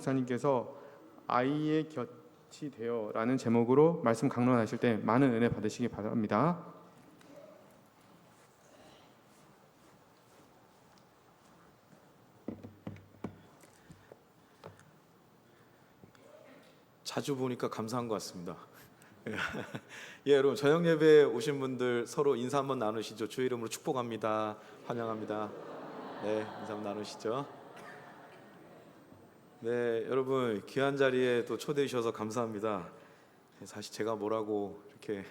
목사님께서 아이의 곁이 되어라는 제목으로 말씀 강론하실 때 많은 은혜 받으시기 바랍니다. 자주 보니까 감사한 것 같습니다. 예, 여러분 저녁 예배에 오신 분들 서로 인사 한번 나누시죠. 주의 이름으로 축복합니다. 환영합니다. 네, 인사 한번 나누시죠. 네, 여러분 귀한 자리에 또 초대해 주셔서 감사합니다. 사실 제가 뭐라고 이렇게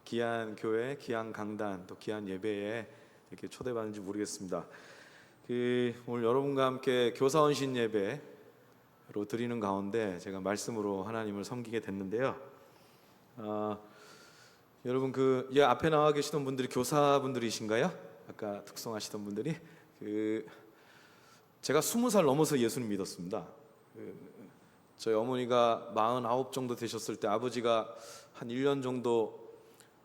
귀한 교회, 귀한 강단, 또 귀한 예배에 이렇게 초대받는지 모르겠습니다. 오늘 여러분과 함께 교사원신 예배로 드리는 가운데 제가 말씀으로 하나님을 섬기게 됐는데요. 여러분 앞에 나와 계시던 분들이 교사분들이신가요? 아까 특송하시던 분들이 제가 20살 넘어서 예수를 믿었습니다. 저희 어머니가 49 정도 되셨을 때 아버지가 한 1년 정도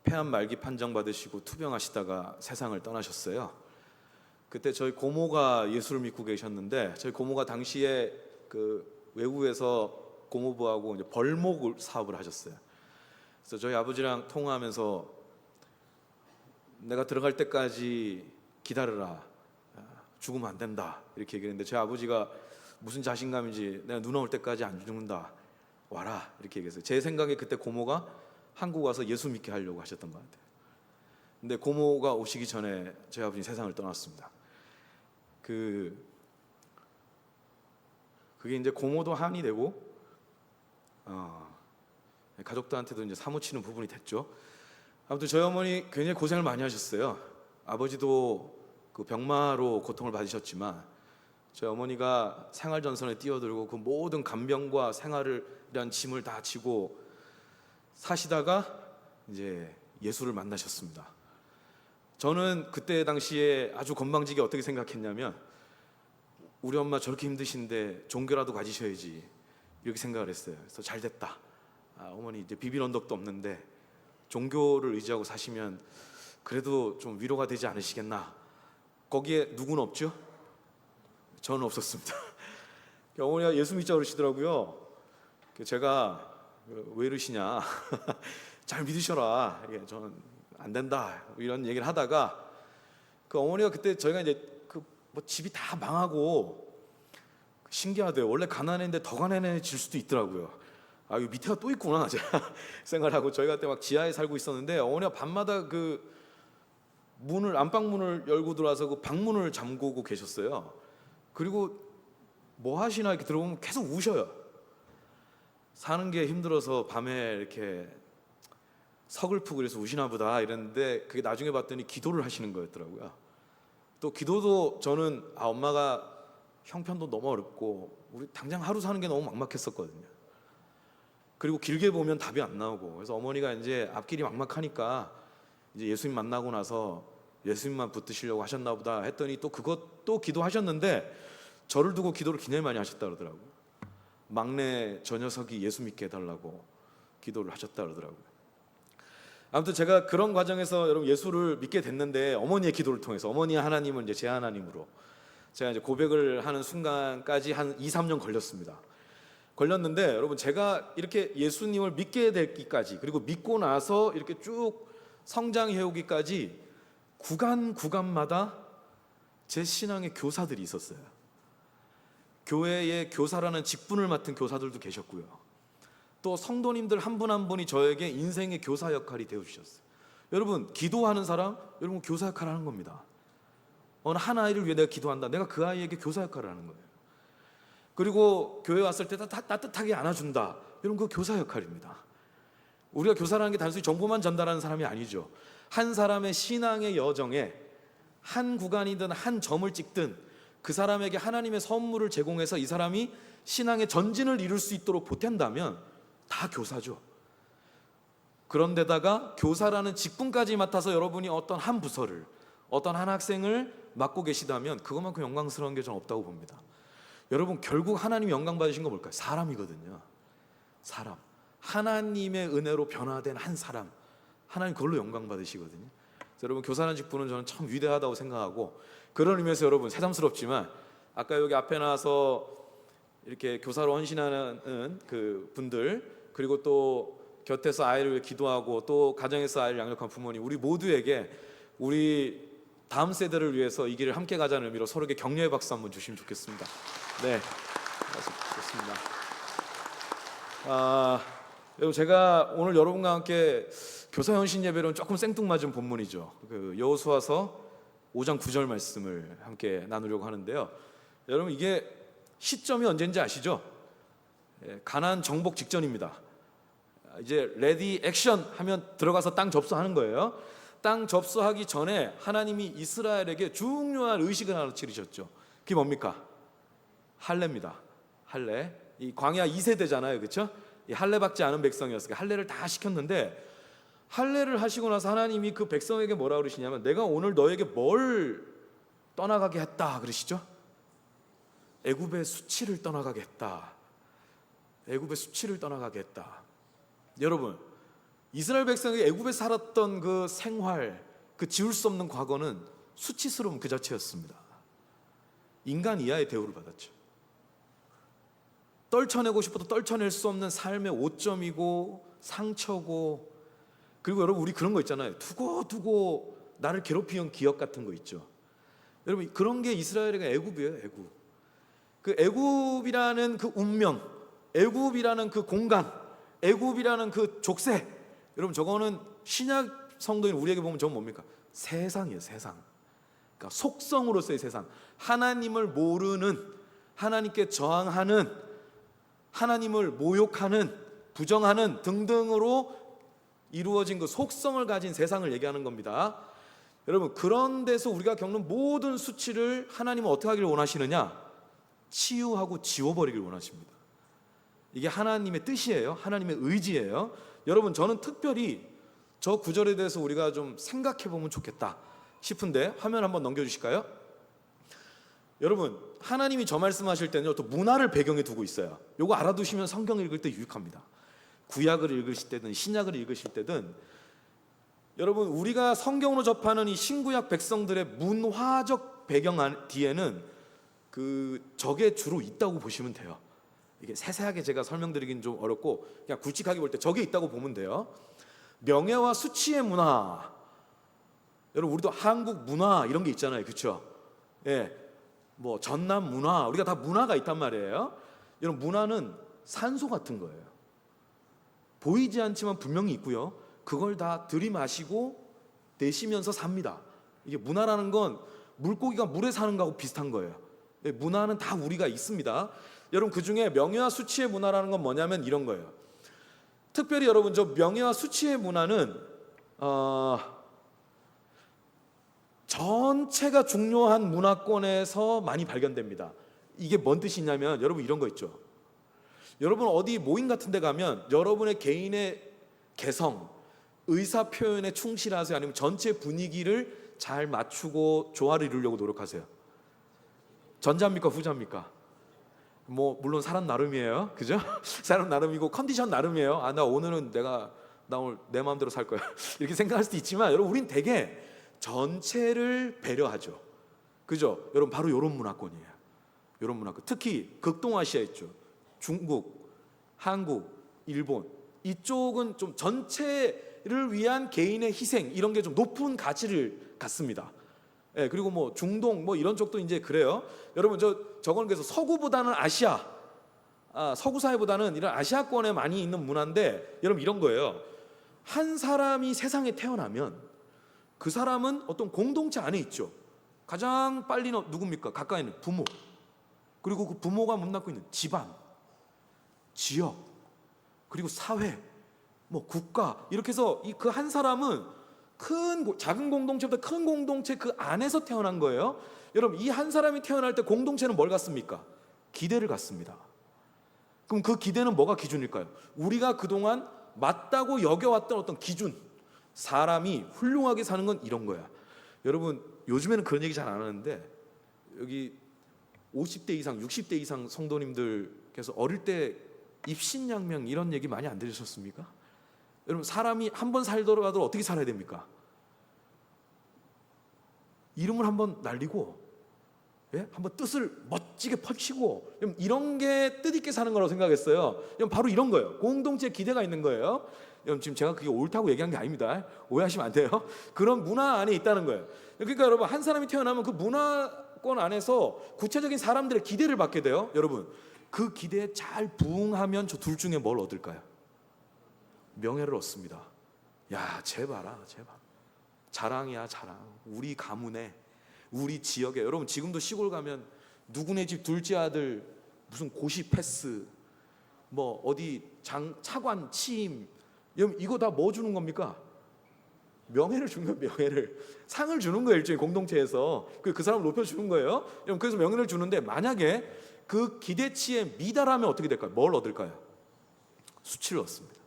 폐암 말기 판정 받으시고 투병하시다가 세상을 떠나셨어요. 그때 저희 고모가 예수를 믿고 계셨는데 저희 고모가 당시에 외국에서 고모부하고 이제 벌목 사업을 하셨어요. 그래서 저희 아버지랑 통화하면서 내가 들어갈 때까지 기다려라, 죽으면 안 된다 이렇게 얘기했는데 저희 아버지가 무슨 자신감인지 내가 누나 올 때까지 안 죽는다, 와라 이렇게 얘기했어요. 제 생각에 그때 고모가 한국 와서 예수 믿게 하려고 하셨던 것 같아요. 근데 고모가 오시기 전에 저희 아버지 세상을 떠났습니다. 그게 이제 고모도 한이 되고 가족들한테도 이제 사무치는 부분이 됐죠. 아무튼 저희 어머니 굉장히 고생을 많이 하셨어요. 아버지도 그 병마로 고통을 받으셨지만 저희 어머니가 생활 전선에 뛰어들고 그 모든 간병과 생활을 이런 짐을 다 지고 사시다가 이제 예수를 만나셨습니다. 저는 그때 당시에 아주 건방지게 어떻게 생각했냐면 우리 엄마 저렇게 힘드신데 종교라도 가지셔야지 이렇게 생각을 했어요. 그래서 잘 됐다. 어머니 이제 비빌 언덕도 없는데 종교를 의지하고 사시면 그래도 좀 위로가 되지 않으시겠나. 거기에 누구는 없죠? 저는 없었습니다. 어머니가 예수 믿자 그러시더라고요. 제가 왜 이러시냐 잘 믿으셔라, 저는 안 된다 이런 얘기를 하다가 어머니가 그때 저희가 이제 집이 다 망하고 신기하대요. 원래 가난했는데 더 가난해질 수도 있더라고요. 이거 밑에가 또 있구나 제가 생각하고 저희가 그때 막 지하에 살고 있었는데 어머니가 밤마다 안방문을 열고 들어와서 그 방문을 잠그고 계셨어요. 그리고 뭐 하시나 이렇게 들어보면 계속 우셔요. 사는 게 힘들어서 밤에 이렇게 서글프고 그래서 우시나 보다 이랬는데 그게 나중에 봤더니 기도를 하시는 거였더라고요. 또 기도도 저는 엄마가 형편도 너무 어렵고 우리 당장 하루 사는 게 너무 막막했었거든요. 그리고 길게 보면 답이 안 나오고 그래서 어머니가 이제 앞길이 막막하니까 이제 예수님 만나고 나서 예수님만 붙드시려고 하셨나 보다 했더니 또 그것도 기도하셨는데 저를 두고 기도를 굉장히 많이 하셨다 그러더라고요. 막내 저 녀석이 예수 믿게 해달라고 기도를 하셨다 그러더라고요. 아무튼 제가 그런 과정에서 여러분 예수를 믿게 됐는데 어머니의 기도를 통해서 어머니의 하나님은 이제 제 하나님으로 제가 이제 고백을 하는 순간까지 한 2, 3년 걸렸는데 여러분 제가 이렇게 예수님을 믿게 되기까지 그리고 믿고 나서 이렇게 쭉 성장해 오기까지 구간마다 제 신앙의 교사들이 있었어요. 교회의 교사라는 직분을 맡은 교사들도 계셨고요. 또 성도님들 한 분 한 분이 저에게 인생의 교사 역할이 되어주셨어요. 여러분 기도하는 사람, 여러분 교사 역할을 하는 겁니다. 어느 한 아이를 위해 내가 기도한다. 내가 그 아이에게 교사 역할을 하는 거예요. 그리고 교회 왔을 때 따뜻하게 안아준다. 여러분 그 교사 역할입니다. 우리가 교사라는 게 단순히 정보만 전달하는 사람이 아니죠. 한 사람의 신앙의 여정에 한 구간이든 한 점을 찍든 그 사람에게 하나님의 선물을 제공해서 이 사람이 신앙의 전진을 이룰 수 있도록 보탠다면 다 교사죠. 그런데다가 교사라는 직분까지 맡아서 여러분이 어떤 한 부서를 어떤 한 학생을 맡고 계시다면 그것만큼 영광스러운 게 저는 없다고 봅니다. 여러분 결국 하나님이 영광 받으신 거 뭘까요? 사람이거든요. 사람. 하나님의 은혜로 변화된 한 사람, 하나님 그걸로 영광 받으시거든요. 그래서 여러분 교사라는 직분은 저는 참 위대하다고 생각하고 그런 의미에서 여러분 새삼스럽지만 아까 여기 앞에 나와서 이렇게 교사로 헌신하는 그 분들, 그리고 또 곁에서 아이를 위해 기도하고 또 가정에서 아이를 양육한 부모님, 우리 모두에게 우리 다음 세대를 위해서 이 길을 함께 가자는 의미로 서로에게 격려의 박수 한번 주시면 좋겠습니다. 네, 좋습니다. 여러분, 제가 오늘 여러분과 함께 교사 헌신 예배로는 조금 생뚱맞은 본문이죠. 그 여호수아서 5장 9절 말씀을 함께 나누려고 하는데요. 여러분, 이게 시점이 언제인지 아시죠? 가나안 정복 직전입니다. 이제 레디 액션 하면 들어가서 땅 접수하는 거예요. 땅 접수하기 전에 하나님이 이스라엘에게 중요한 의식을 하나 치르셨죠. 그게 뭡니까? 할례입니다. 할례. 이 광야 2세대잖아요, 그렇죠? 이 할례 받지 않은 백성이었으니까 할례를 다 시켰는데, 할례를 하시고 나서 하나님이 그 백성에게 뭐라 그러시냐면, 내가 오늘 너에게 뭘 떠나가게 했다 그러시죠? 애굽의 수치를 떠나가게 했다. 애굽의 수치를 떠나가게 했다. 여러분, 이스라엘 백성이 애굽에 살았던 그 생활, 그 지울 수 없는 과거는 수치스러움 그 자체였습니다. 인간 이하의 대우를 받았죠. 떨쳐내고 싶어도 떨쳐낼 수 없는 삶의 오점이고 상처고, 그리고 여러분, 우리 그런 거 있잖아요. 두고두고 나를 괴롭히는 기억 같은 거 있죠. 여러분, 그런 게 이스라엘의 애굽이에요. 애굽. 그 애굽이라는 그 운명, 애굽이라는 그 공간, 애굽이라는 그 족쇄, 여러분, 저거는 신약 성도인 우리에게 보면 저건 뭡니까? 세상이에요. 세상. 그러니까 속성으로서의 세상, 하나님을 모르는, 하나님께 저항하는, 하나님을 모욕하는, 부정하는 등등으로 이루어진 그 속성을 가진 세상을 얘기하는 겁니다. 여러분, 그런 데서 우리가 겪는 모든 수치를 하나님은 어떻게 하기를 원하시느냐? 치유하고 지워버리길 원하십니다. 이게 하나님의 뜻이에요. 하나님의 의지예요. 여러분, 저는 특별히 저 구절에 대해서 우리가 좀 생각해 보면 좋겠다 싶은데, 화면 한번 넘겨주실까요? 여러분, 하나님이 저 말씀하실 때는 또 문화를 배경에 두고 있어요. 요거 알아두시면 성경 읽을 때 유익합니다. 구약을 읽으실 때든 신약을 읽으실 때든, 여러분, 우리가 성경으로 접하는 이 신구약 백성들의 문화적 배경 뒤에는 그 저게 주로 있다고 보시면 돼요. 이게 세세하게 제가 설명드리긴 좀 어렵고, 그냥 굵직하게 볼 때 저게 있다고 보면 돼요. 명예와 수치의 문화. 여러분, 우리도 한국 문화 이런 게 있잖아요, 그렇죠? 예, 뭐 전남 문화, 우리가 다 문화가 있단 말이에요. 여러분, 문화는 산소 같은 거예요. 보이지 않지만 분명히 있고요. 그걸 다 들이마시고 내쉬면서 삽니다. 이게 문화라는 건 물고기가 물에 사는 거하고 비슷한 거예요. 문화는 다 우리가 있습니다. 여러분, 그 중에 명예와 수치의 문화라는 건 뭐냐면 이런 거예요. 특별히 여러분, 저 명예와 수치의 문화는 전체가 중요한 문화권에서 많이 발견됩니다. 이게 뭔 뜻이냐면, 여러분, 이런 거 있죠. 여러분, 어디 모임 같은 데 가면 여러분의 개인의 개성, 의사 표현에 충실하세요? 아니면 전체 분위기를 잘 맞추고 조화를 이루려고 노력하세요? 전자입니까? 후자입니까? 뭐 물론 사람 나름이에요, 그죠? 사람 나름이고 컨디션 나름이에요. 나 오늘은 나 오늘 내 마음대로 살 거야 이렇게 생각할 수도 있지만, 여러분, 우린 되게 전체를 배려하죠, 그죠? 여러분, 바로 이런 문화권이에요. 이런 문화권, 특히 극동아시아 있죠. 중국, 한국, 일본, 이쪽은 좀 전체를 위한 개인의 희생, 이런 게 좀 높은 가치를 갖습니다. 예, 그리고 뭐 중동 뭐 이런 쪽도 이제 그래요. 여러분, 저건 그래서 서구보다는 아시아, 서구 사회보다는 이런 아시아권에 많이 있는 문화인데, 여러분, 이런 거예요. 한 사람이 세상에 태어나면 그 사람은 어떤 공동체 안에 있죠. 가장 빨리 누굽니까? 가까이 있는 부모, 그리고 그 부모가 문닫고 있는 집안, 지역, 그리고 사회, 뭐 국가, 이렇게 해서 그 한 사람은 작은 공동체보다 큰 공동체 그 안에서 태어난 거예요. 여러분, 이 한 사람이 태어날 때 공동체는 뭘 갖습니까? 기대를 갖습니다. 그럼 그 기대는 뭐가 기준일까요? 우리가 그동안 맞다고 여겨왔던 어떤 기준, 사람이 훌륭하게 사는 건 이런 거야. 여러분, 요즘에는 그런 얘기 잘 안 하는데, 여기 50대 이상, 60대 이상 성도님들께서 어릴 때 입신양명 이런 얘기 많이 안 들으셨습니까? 여러분, 사람이 한 번 살더라도 어떻게 살아야 됩니까? 이름을 한번 날리고 예? 한번 뜻을 멋지게 펼치고 이런 게 뜻있게 사는 거라고 생각했어요. 바로 이런 거예요. 공동체 기대가 있는 거예요. 지금 제가 그게 옳다고 얘기한 게 아닙니다. 오해하시면 안 돼요. 그런 문화 안에 있다는 거예요. 그러니까 여러분, 한 사람이 태어나면 그 문화권 안에서 구체적인 사람들의 기대를 받게 돼요. 여러분, 그 기대에 잘 부응하면 저 둘 중에 뭘 얻을까요? 명예를 얻습니다. 야, 제발아, 제발. 자랑이야, 자랑. 우리 가문에, 우리 지역에. 여러분, 지금도 시골 가면 누구네 집 둘째 아들 무슨 고시 패스, 뭐 어디 차관 취임, 여러분 이거 다 뭐 주는 겁니까? 명예를 주는 거예요. 명예를, 상을 주는 거예요. 일종의 공동체에서 그 사람을 높여주는 거예요. 여러분, 그래서 명예를 주는데, 만약에 그 기대치에 미달하면 어떻게 될까요? 뭘 얻을까요? 수치를 얻습니다.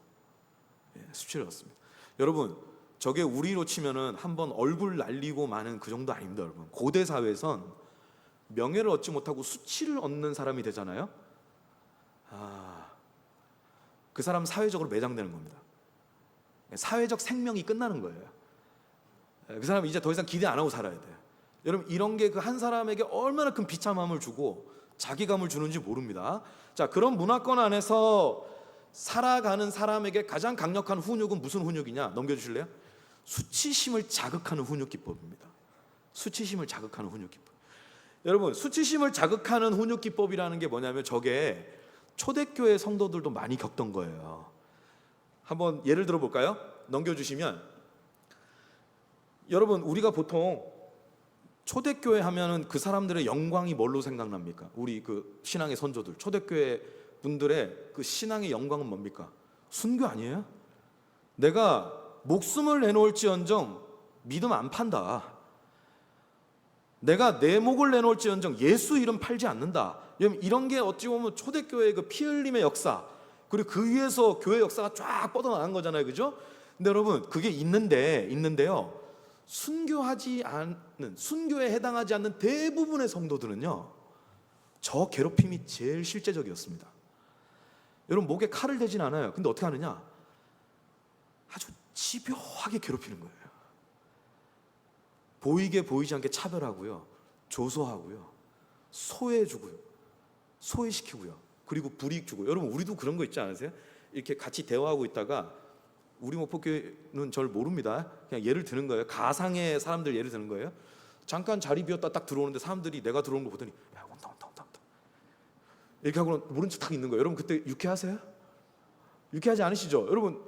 예, 수치를 얻습니다. 여러분, 저게 우리로 치면은 한번 얼굴 날리고 마는 그 정도 아닙니다. 여러분, 고대 사회에선 명예를 얻지 못하고 수치를 얻는 사람이 되잖아요. 그 사람 사회적으로 매장되는 겁니다. 사회적 생명이 끝나는 거예요. 그 사람은 이제 더 이상 기대 안 하고 살아야 돼요. 여러분, 이런 게 그 한 사람에게 얼마나 큰 비참함을 주고 자기감을 주는지 모릅니다. 자, 그런 문화권 안에서 살아가는 사람에게 가장 강력한 훈육은 무슨 훈육이냐? 넘겨주실래요? 수치심을 자극하는 훈육 기법입니다. 수치심을 자극하는 훈육 기법. 여러분, 수치심을 자극하는 훈육 기법이라는 게 뭐냐면, 저게 초대교회 성도들도 많이 겪던 거예요. 한번 예를 들어 볼까요? 넘겨주시면, 여러분, 우리가 보통 초대교회 하면은 그 사람들의 영광이 뭘로 생각납니까? 우리 그 신앙의 선조들, 초대교회 분들의 그 신앙의 영광은 뭡니까? 순교 아니에요? 내가 목숨을 내놓을지언정 믿음 안 판다. 내가 내 목을 내놓을지언정 예수 이름 팔지 않는다. 이런 게 어찌 보면 초대교회의 그 피 흘림의 역사, 그리고 그 위에서 교회 역사가 쫙 뻗어나간 거잖아요, 그죠? 근데 여러분, 그게 있는데요, 순교에 해당하지 않는 대부분의 성도들은요, 저 괴롭힘이 제일 실제적이었습니다. 여러분, 목에 칼을 대진 않아요. 근데 어떻게 하느냐? 아주 집요하게 괴롭히는 거예요. 보이게 보이지 않게 차별하고요, 조소하고요, 소외주고요, 소외시키고요, 그리고 불이익 주고. 여러분, 우리도 그런 거 있지 않으세요? 이렇게 같이 대화하고 있다가, 우리 목포교회는 절 모릅니다. 그냥 예를 드는 거예요. 가상의 사람들 예를 드는 거예요. 잠깐 자리 비었다 딱 들어오는데 사람들이 내가 들어오는 거 보더니, 야, 온다. 이렇게 하고 모른 척 딱 있는 거예요. 여러분, 그때 유쾌하세요? 유쾌하지 않으시죠? 여러분,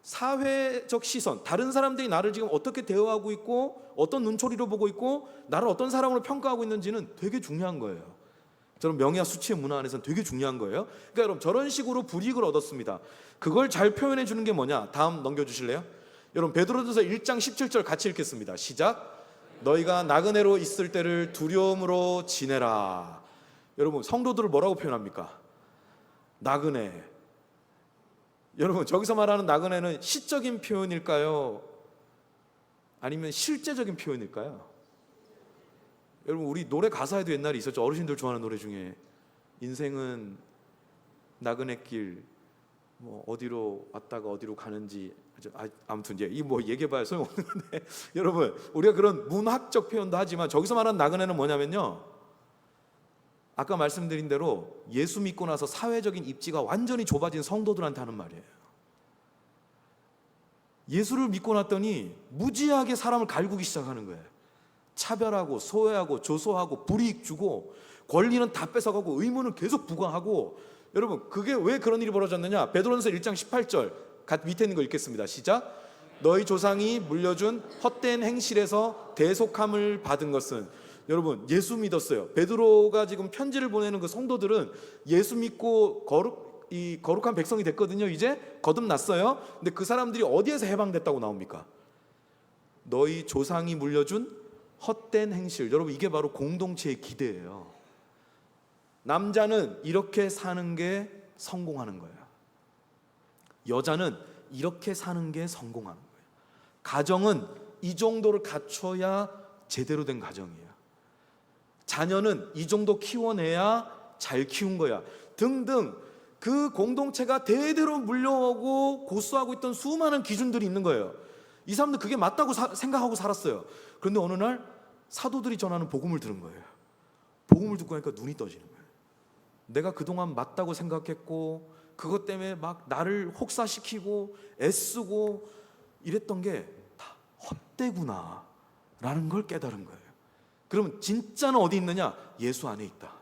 사회적 시선, 다른 사람들이 나를 지금 어떻게 대우하고 있고 어떤 눈초리로 보고 있고 나를 어떤 사람으로 평가하고 있는지는 되게 중요한 거예요. 저는 명예와 수치의 문화 안에서는 되게 중요한 거예요. 그러니까 여러분, 저런 식으로 불이익을 얻었습니다. 그걸 잘 표현해 주는 게 뭐냐? 다음 넘겨주실래요? 여러분, 베드로전서 1장 17절 같이 읽겠습니다. 시작. 너희가 나그네로 있을 때를 두려움으로 지내라. 여러분, 성도들을 뭐라고 표현합니까? 나그네. 여러분, 저기서 말하는 나그네는 시적인 표현일까요? 아니면 실제적인 표현일까요? 여러분, 우리 노래 가사에도 옛날에 있었죠. 어르신들 좋아하는 노래 중에 인생은 나그네길, 뭐 어디로 왔다가 어디로 가는지, 아무튼 이제 이 뭐 얘기해봐야 소용없는 건데 여러분, 우리가 그런 문학적 표현도 하지만 저기서 말하는 나그네는 뭐냐면요, 아까 말씀드린 대로 예수 믿고 나서 사회적인 입지가 완전히 좁아진 성도들한테 하는 말이에요. 예수를 믿고 났더니 무지하게 사람을 갈구기 시작하는 거예요. 차별하고 소외하고 조소하고 불이익 주고 권리는 다 뺏어가고 의무는 계속 부과하고. 여러분, 그게 왜 그런 일이 벌어졌느냐? 베드로전서 1장 18절 밑에 있는 거 읽겠습니다. 시작. 너희 조상이 물려준 헛된 행실에서 대속함을 받은 것은. 여러분, 예수 믿었어요. 베드로가 지금 편지를 보내는 그 성도들은 예수 믿고 거룩한 백성이 됐거든요. 이제 거듭났어요. 근데 그 사람들이 어디에서 해방됐다고 나옵니까? 너희 조상이 물려준 헛된 행실. 여러분, 이게 바로 공동체의 기대예요. 남자는 이렇게 사는 게 성공하는 거예요. 여자는 이렇게 사는 게 성공하는 거예요. 가정은 이 정도를 갖춰야 제대로 된 가정이에요. 자녀는 이 정도 키워내야 잘 키운 거야, 등등. 그 공동체가 대대로 물려오고 고수하고 있던 수많은 기준들이 있는 거예요. 이 사람들 그게 맞다고 생각하고 살았어요. 그런데 어느 날 사도들이 전하는 복음을 들은 거예요. 복음을 듣고 나니까 눈이 떠지는 거예요. 내가 그동안 맞다고 생각했고 그것 때문에 막 나를 혹사시키고 애쓰고 이랬던 게 다 헛되구나 라는 걸 깨달은 거예요. 그러면 진짜는 어디 있느냐? 예수 안에 있다.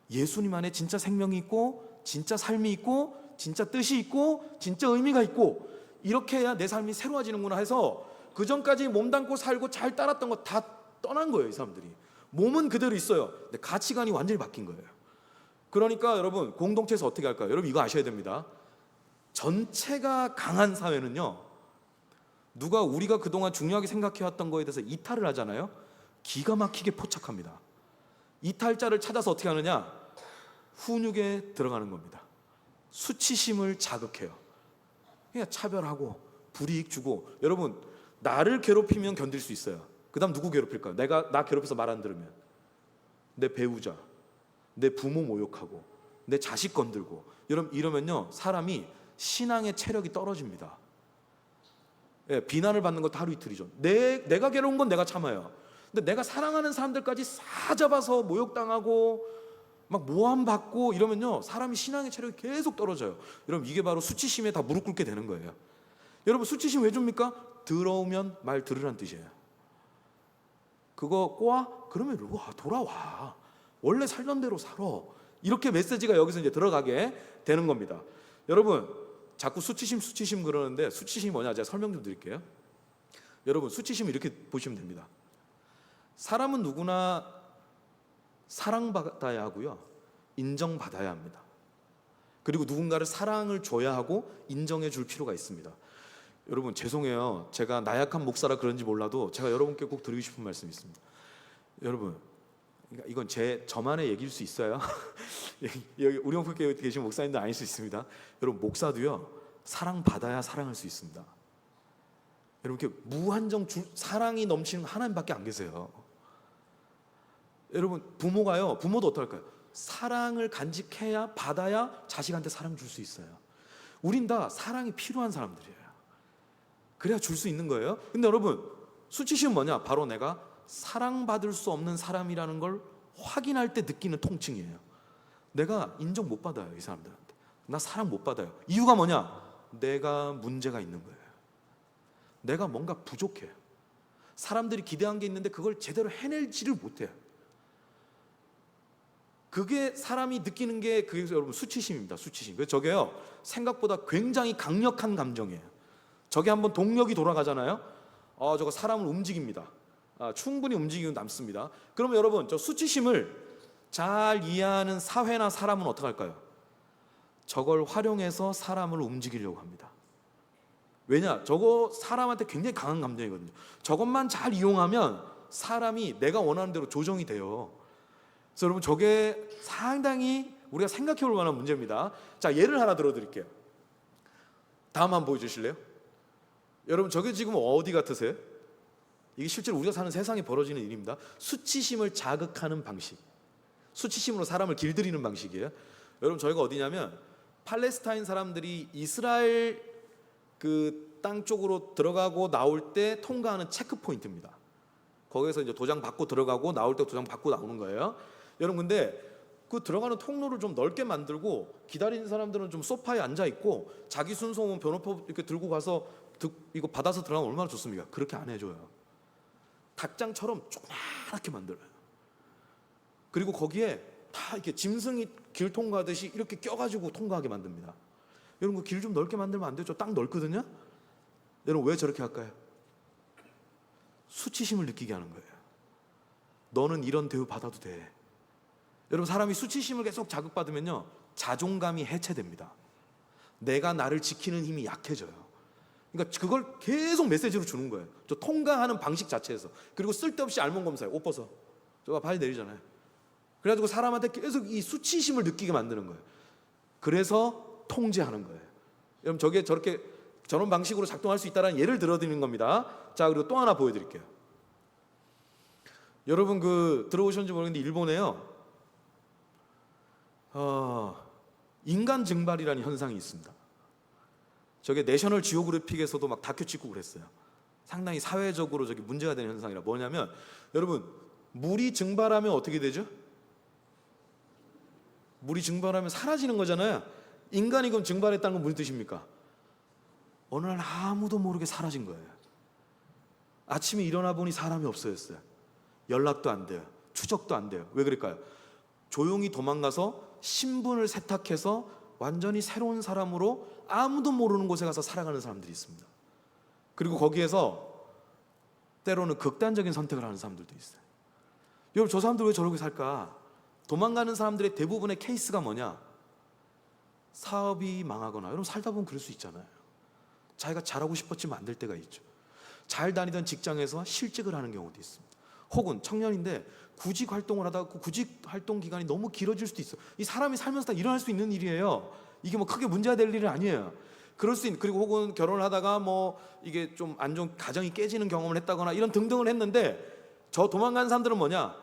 예수님 안에 진짜 생명이 있고 진짜 삶이 있고 진짜 뜻이 있고 진짜 의미가 있고 이렇게 해야 내 삶이 새로워지는구나 해서 그전까지 몸담고 살고 잘 따랐던 거 다 떠난 거예요. 이 사람들이 몸은 그대로 있어요. 근데 가치관이 완전히 바뀐 거예요. 그러니까 여러분 공동체에서 어떻게 할까요? 여러분 이거 아셔야 됩니다. 전체가 강한 사회는요, 누가 우리가 그동안 중요하게 생각해왔던 거에 대해서 이탈을 하잖아요. 기가 막히게 포착합니다. 이탈자를 찾아서 어떻게 하느냐? 훈육에 들어가는 겁니다. 수치심을 자극해요. 그냥 차별하고 불이익 주고. 여러분 나를 괴롭히면 견딜 수 있어요. 그 다음 누구 괴롭힐까요? 나 괴롭혀서 말 안 들으면 내 배우자, 내 부모 모욕하고 내 자식 건들고 이러면요 사람이 신앙의 체력이 떨어집니다. 예, 비난을 받는 것도 하루 이틀이죠. 내가 괴로운 건 내가 참아요. 근데 내가 사랑하는 사람들까지 싸잡아서 모욕당하고 막 모함받고 이러면요 사람이 신앙의 체력이 계속 떨어져요. 여러분 이게 바로 수치심에 다 무릎 꿇게 되는 거예요. 여러분 수치심 왜 줍니까? 더러우면 말 들으란 뜻이에요. 그거 꼬아? 그러면 돌아와. 원래 살던 대로 살아. 이렇게 메시지가 여기서 이제 들어가게 되는 겁니다. 여러분 자꾸 수치심 그러는데 수치심이 뭐냐? 제가 설명 좀 드릴게요. 여러분 수치심 이렇게 보시면 됩니다. 사람은 누구나 사랑받아야 하고요, 인정받아야 합니다. 그리고 누군가를 사랑을 줘야 하고 인정해 줄 필요가 있습니다. 여러분 죄송해요. 제가 나약한 목사라 그런지 몰라도 제가 여러분께 꼭 드리고 싶은 말씀이 있습니다. 여러분 이건 저만의 얘기일 수 있어요. 여기 우리 영국교회 계신 목사님도 아닐 수 있습니다. 여러분 목사도요 사랑받아야 사랑할 수 있습니다. 여러분 이렇게 무한정 사랑이 넘치는 하나님밖에 안 계세요. 여러분 부모도 어떨까요? 사랑을 간직해야 받아야 자식한테 사랑 줄 수 있어요. 우린 다 사랑이 필요한 사람들이에요. 그래야 줄 수 있는 거예요. 근데 여러분 수치심은 뭐냐? 바로 내가 사랑받을 수 없는 사람이라는 걸 확인할 때 느끼는 통증이에요. 내가 인정 못 받아요. 이 사람들한테 나 사랑 못 받아요. 이유가 뭐냐? 내가 문제가 있는 거예요. 내가 뭔가 부족해요. 사람들이 기대한 게 있는데 그걸 제대로 해내지를 못해요. 그게 사람이 느끼는 게 그게 여러분 수치심입니다. 수치심. 그래서 저게요 생각보다 굉장히 강력한 감정이에요. 저게 한번 동력이 돌아가잖아요. 저거 사람을 움직입니다. 충분히 움직이고 남습니다. 그러면 여러분 저 수치심을 잘 이해하는 사회나 사람은 어떻게 할까요? 저걸 활용해서 사람을 움직이려고 합니다. 왜냐? 저거 사람한테 굉장히 강한 감정이거든요. 저것만 잘 이용하면 사람이 내가 원하는 대로 조정이 돼요. 그래서 여러분 저게 상당히 우리가 생각해 볼 만한 문제입니다. 자, 예를 하나 들어드릴게요. 다음 한번 보여주실래요? 여러분 저게 지금 어디 같으세요? 이게 실제로 우리가 사는 세상에 벌어지는 일입니다. 수치심을 자극하는 방식, 수치심으로 사람을 길들이는 방식이에요. 여러분 저희가 어디냐면 팔레스타인 사람들이 이스라엘 그 땅 쪽으로 들어가고 나올 때 통과하는 체크포인트입니다. 거기서 이제 도장 받고 들어가고 나올 때 도장 받고 나오는 거예요. 여러분 근데 그 들어가는 통로를 좀 넓게 만들고 기다리는 사람들은 좀 소파에 앉아 있고 자기 순서 오면 변호법 이렇게 들고 가서 이거 받아서 들어가면 얼마나 좋습니까? 그렇게 안 해줘요. 닭장처럼 조그맣게 만들어요. 그리고 거기에 다 이렇게 짐승이 길 통과하듯이 이렇게 껴가지고 통과하게 만듭니다. 여러분 그 길 좀 넓게 만들면 안 되죠? 땅 넓거든요. 여러분 왜 저렇게 할까요? 수치심을 느끼게 하는 거예요. 너는 이런 대우 받아도 돼. 여러분 사람이 수치심을 계속 자극받으면요 자존감이 해체됩니다. 내가 나를 지키는 힘이 약해져요. 그러니까 그걸 계속 메시지로 주는 거예요. 저 통과하는 방식 자체에서. 그리고 쓸데없이 알몸 검사예요. 옷 벗어. 저거 발 내리잖아요. 그래가지고 사람한테 계속 이 수치심을 느끼게 만드는 거예요. 그래서 통제하는 거예요. 여러분 저게 저런 방식으로 작동할 수 있다는 예를 들어드리는 겁니다. 자, 그리고 또 하나 보여드릴게요. 여러분 그 들어오셨는지 모르겠는데 일본에요 인간 증발이라는 현상이 있습니다. 저게 내셔널 지오그래픽에서도 막 다큐 찍고 그랬어요. 상당히 사회적으로 저기 문제가 되는 현상이라. 뭐냐면 여러분 물이 증발하면 어떻게 되죠? 물이 증발하면 사라지는 거잖아요. 인간이 그럼 증발했다는 건 무슨 뜻입니까? 어느 날 아무도 모르게 사라진 거예요. 아침에 일어나 보니 사람이 없어졌어요. 연락도 안 돼요. 추적도 안 돼요. 왜 그럴까요? 조용히 도망가서 신분을 세탁해서 완전히 새로운 사람으로 아무도 모르는 곳에 가서 살아가는 사람들이 있습니다. 그리고 거기에서 때로는 극단적인 선택을 하는 사람들도 있어요. 여러분, 저 사람들 왜 저렇게 살까? 도망가는 사람들의 대부분의 케이스가 뭐냐? 사업이 망하거나, 여러분 살다 보면 그럴 수 있잖아요. 자기가 잘하고 싶었지만 안 될 때가 있죠. 잘 다니던 직장에서 실직을 하는 경우도 있습니다. 혹은 청년인데 구직 활동을 하다가 그 구직 활동 기간이 너무 길어질 수도 있어요. 이 사람이 살면서 다 일어날 수 있는 일이에요. 이게 뭐 크게 문제가 될 일은 아니에요. 그럴 수 있는, 그리고 혹은 결혼을 하다가 뭐 이게 좀 안 좋은 가정이 깨지는 경험을 했다거나 이런 등등을 했는데, 저 도망가는 사람들은 뭐냐?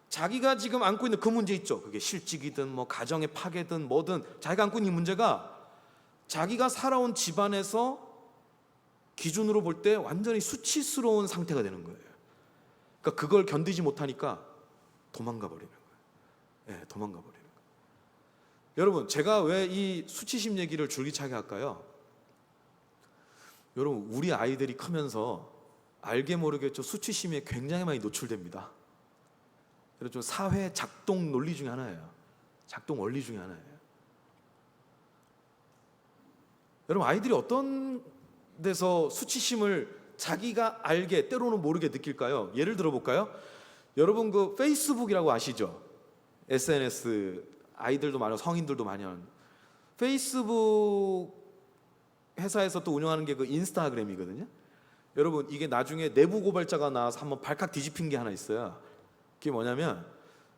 자기가 지금 안고 있는 그 문제 있죠. 그게 실직이든 뭐 가정의 파괴든 뭐든 자기가 안고 있는 이 문제가 자기가 살아온 집안에서 기준으로 볼 때 완전히 수치스러운 상태가 되는 거예요. 그러니까 그걸 견디지 못하니까 도망가 버리는 거예요. 네, 도망가 버리는 거예요. 여러분, 제가 왜 이 수치심 얘기를 줄기차게 할까요? 여러분, 우리 아이들이 크면서 알게 모르게 저 수치심에 굉장히 많이 노출됩니다. 그래서 좀 사회 작동 논리 중에 하나예요. 작동 원리 중에 하나예요. 여러분, 아이들이 어떤 데서 수치심을 자기가 알게, 때로는 모르게 느낄까요? 예를 들어 볼까요? 여러분, 그 페이스북이라고 아시죠? SNS, 아이들도 많아요, 성인들도 많이 하는. 페이스북 회사에서 또 운영하는 게 그 인스타그램이거든요. 여러분, 이게 나중에 내부 고발자가 나와서 한번 발칵 뒤집힌 게 하나 있어요. 그게 뭐냐면,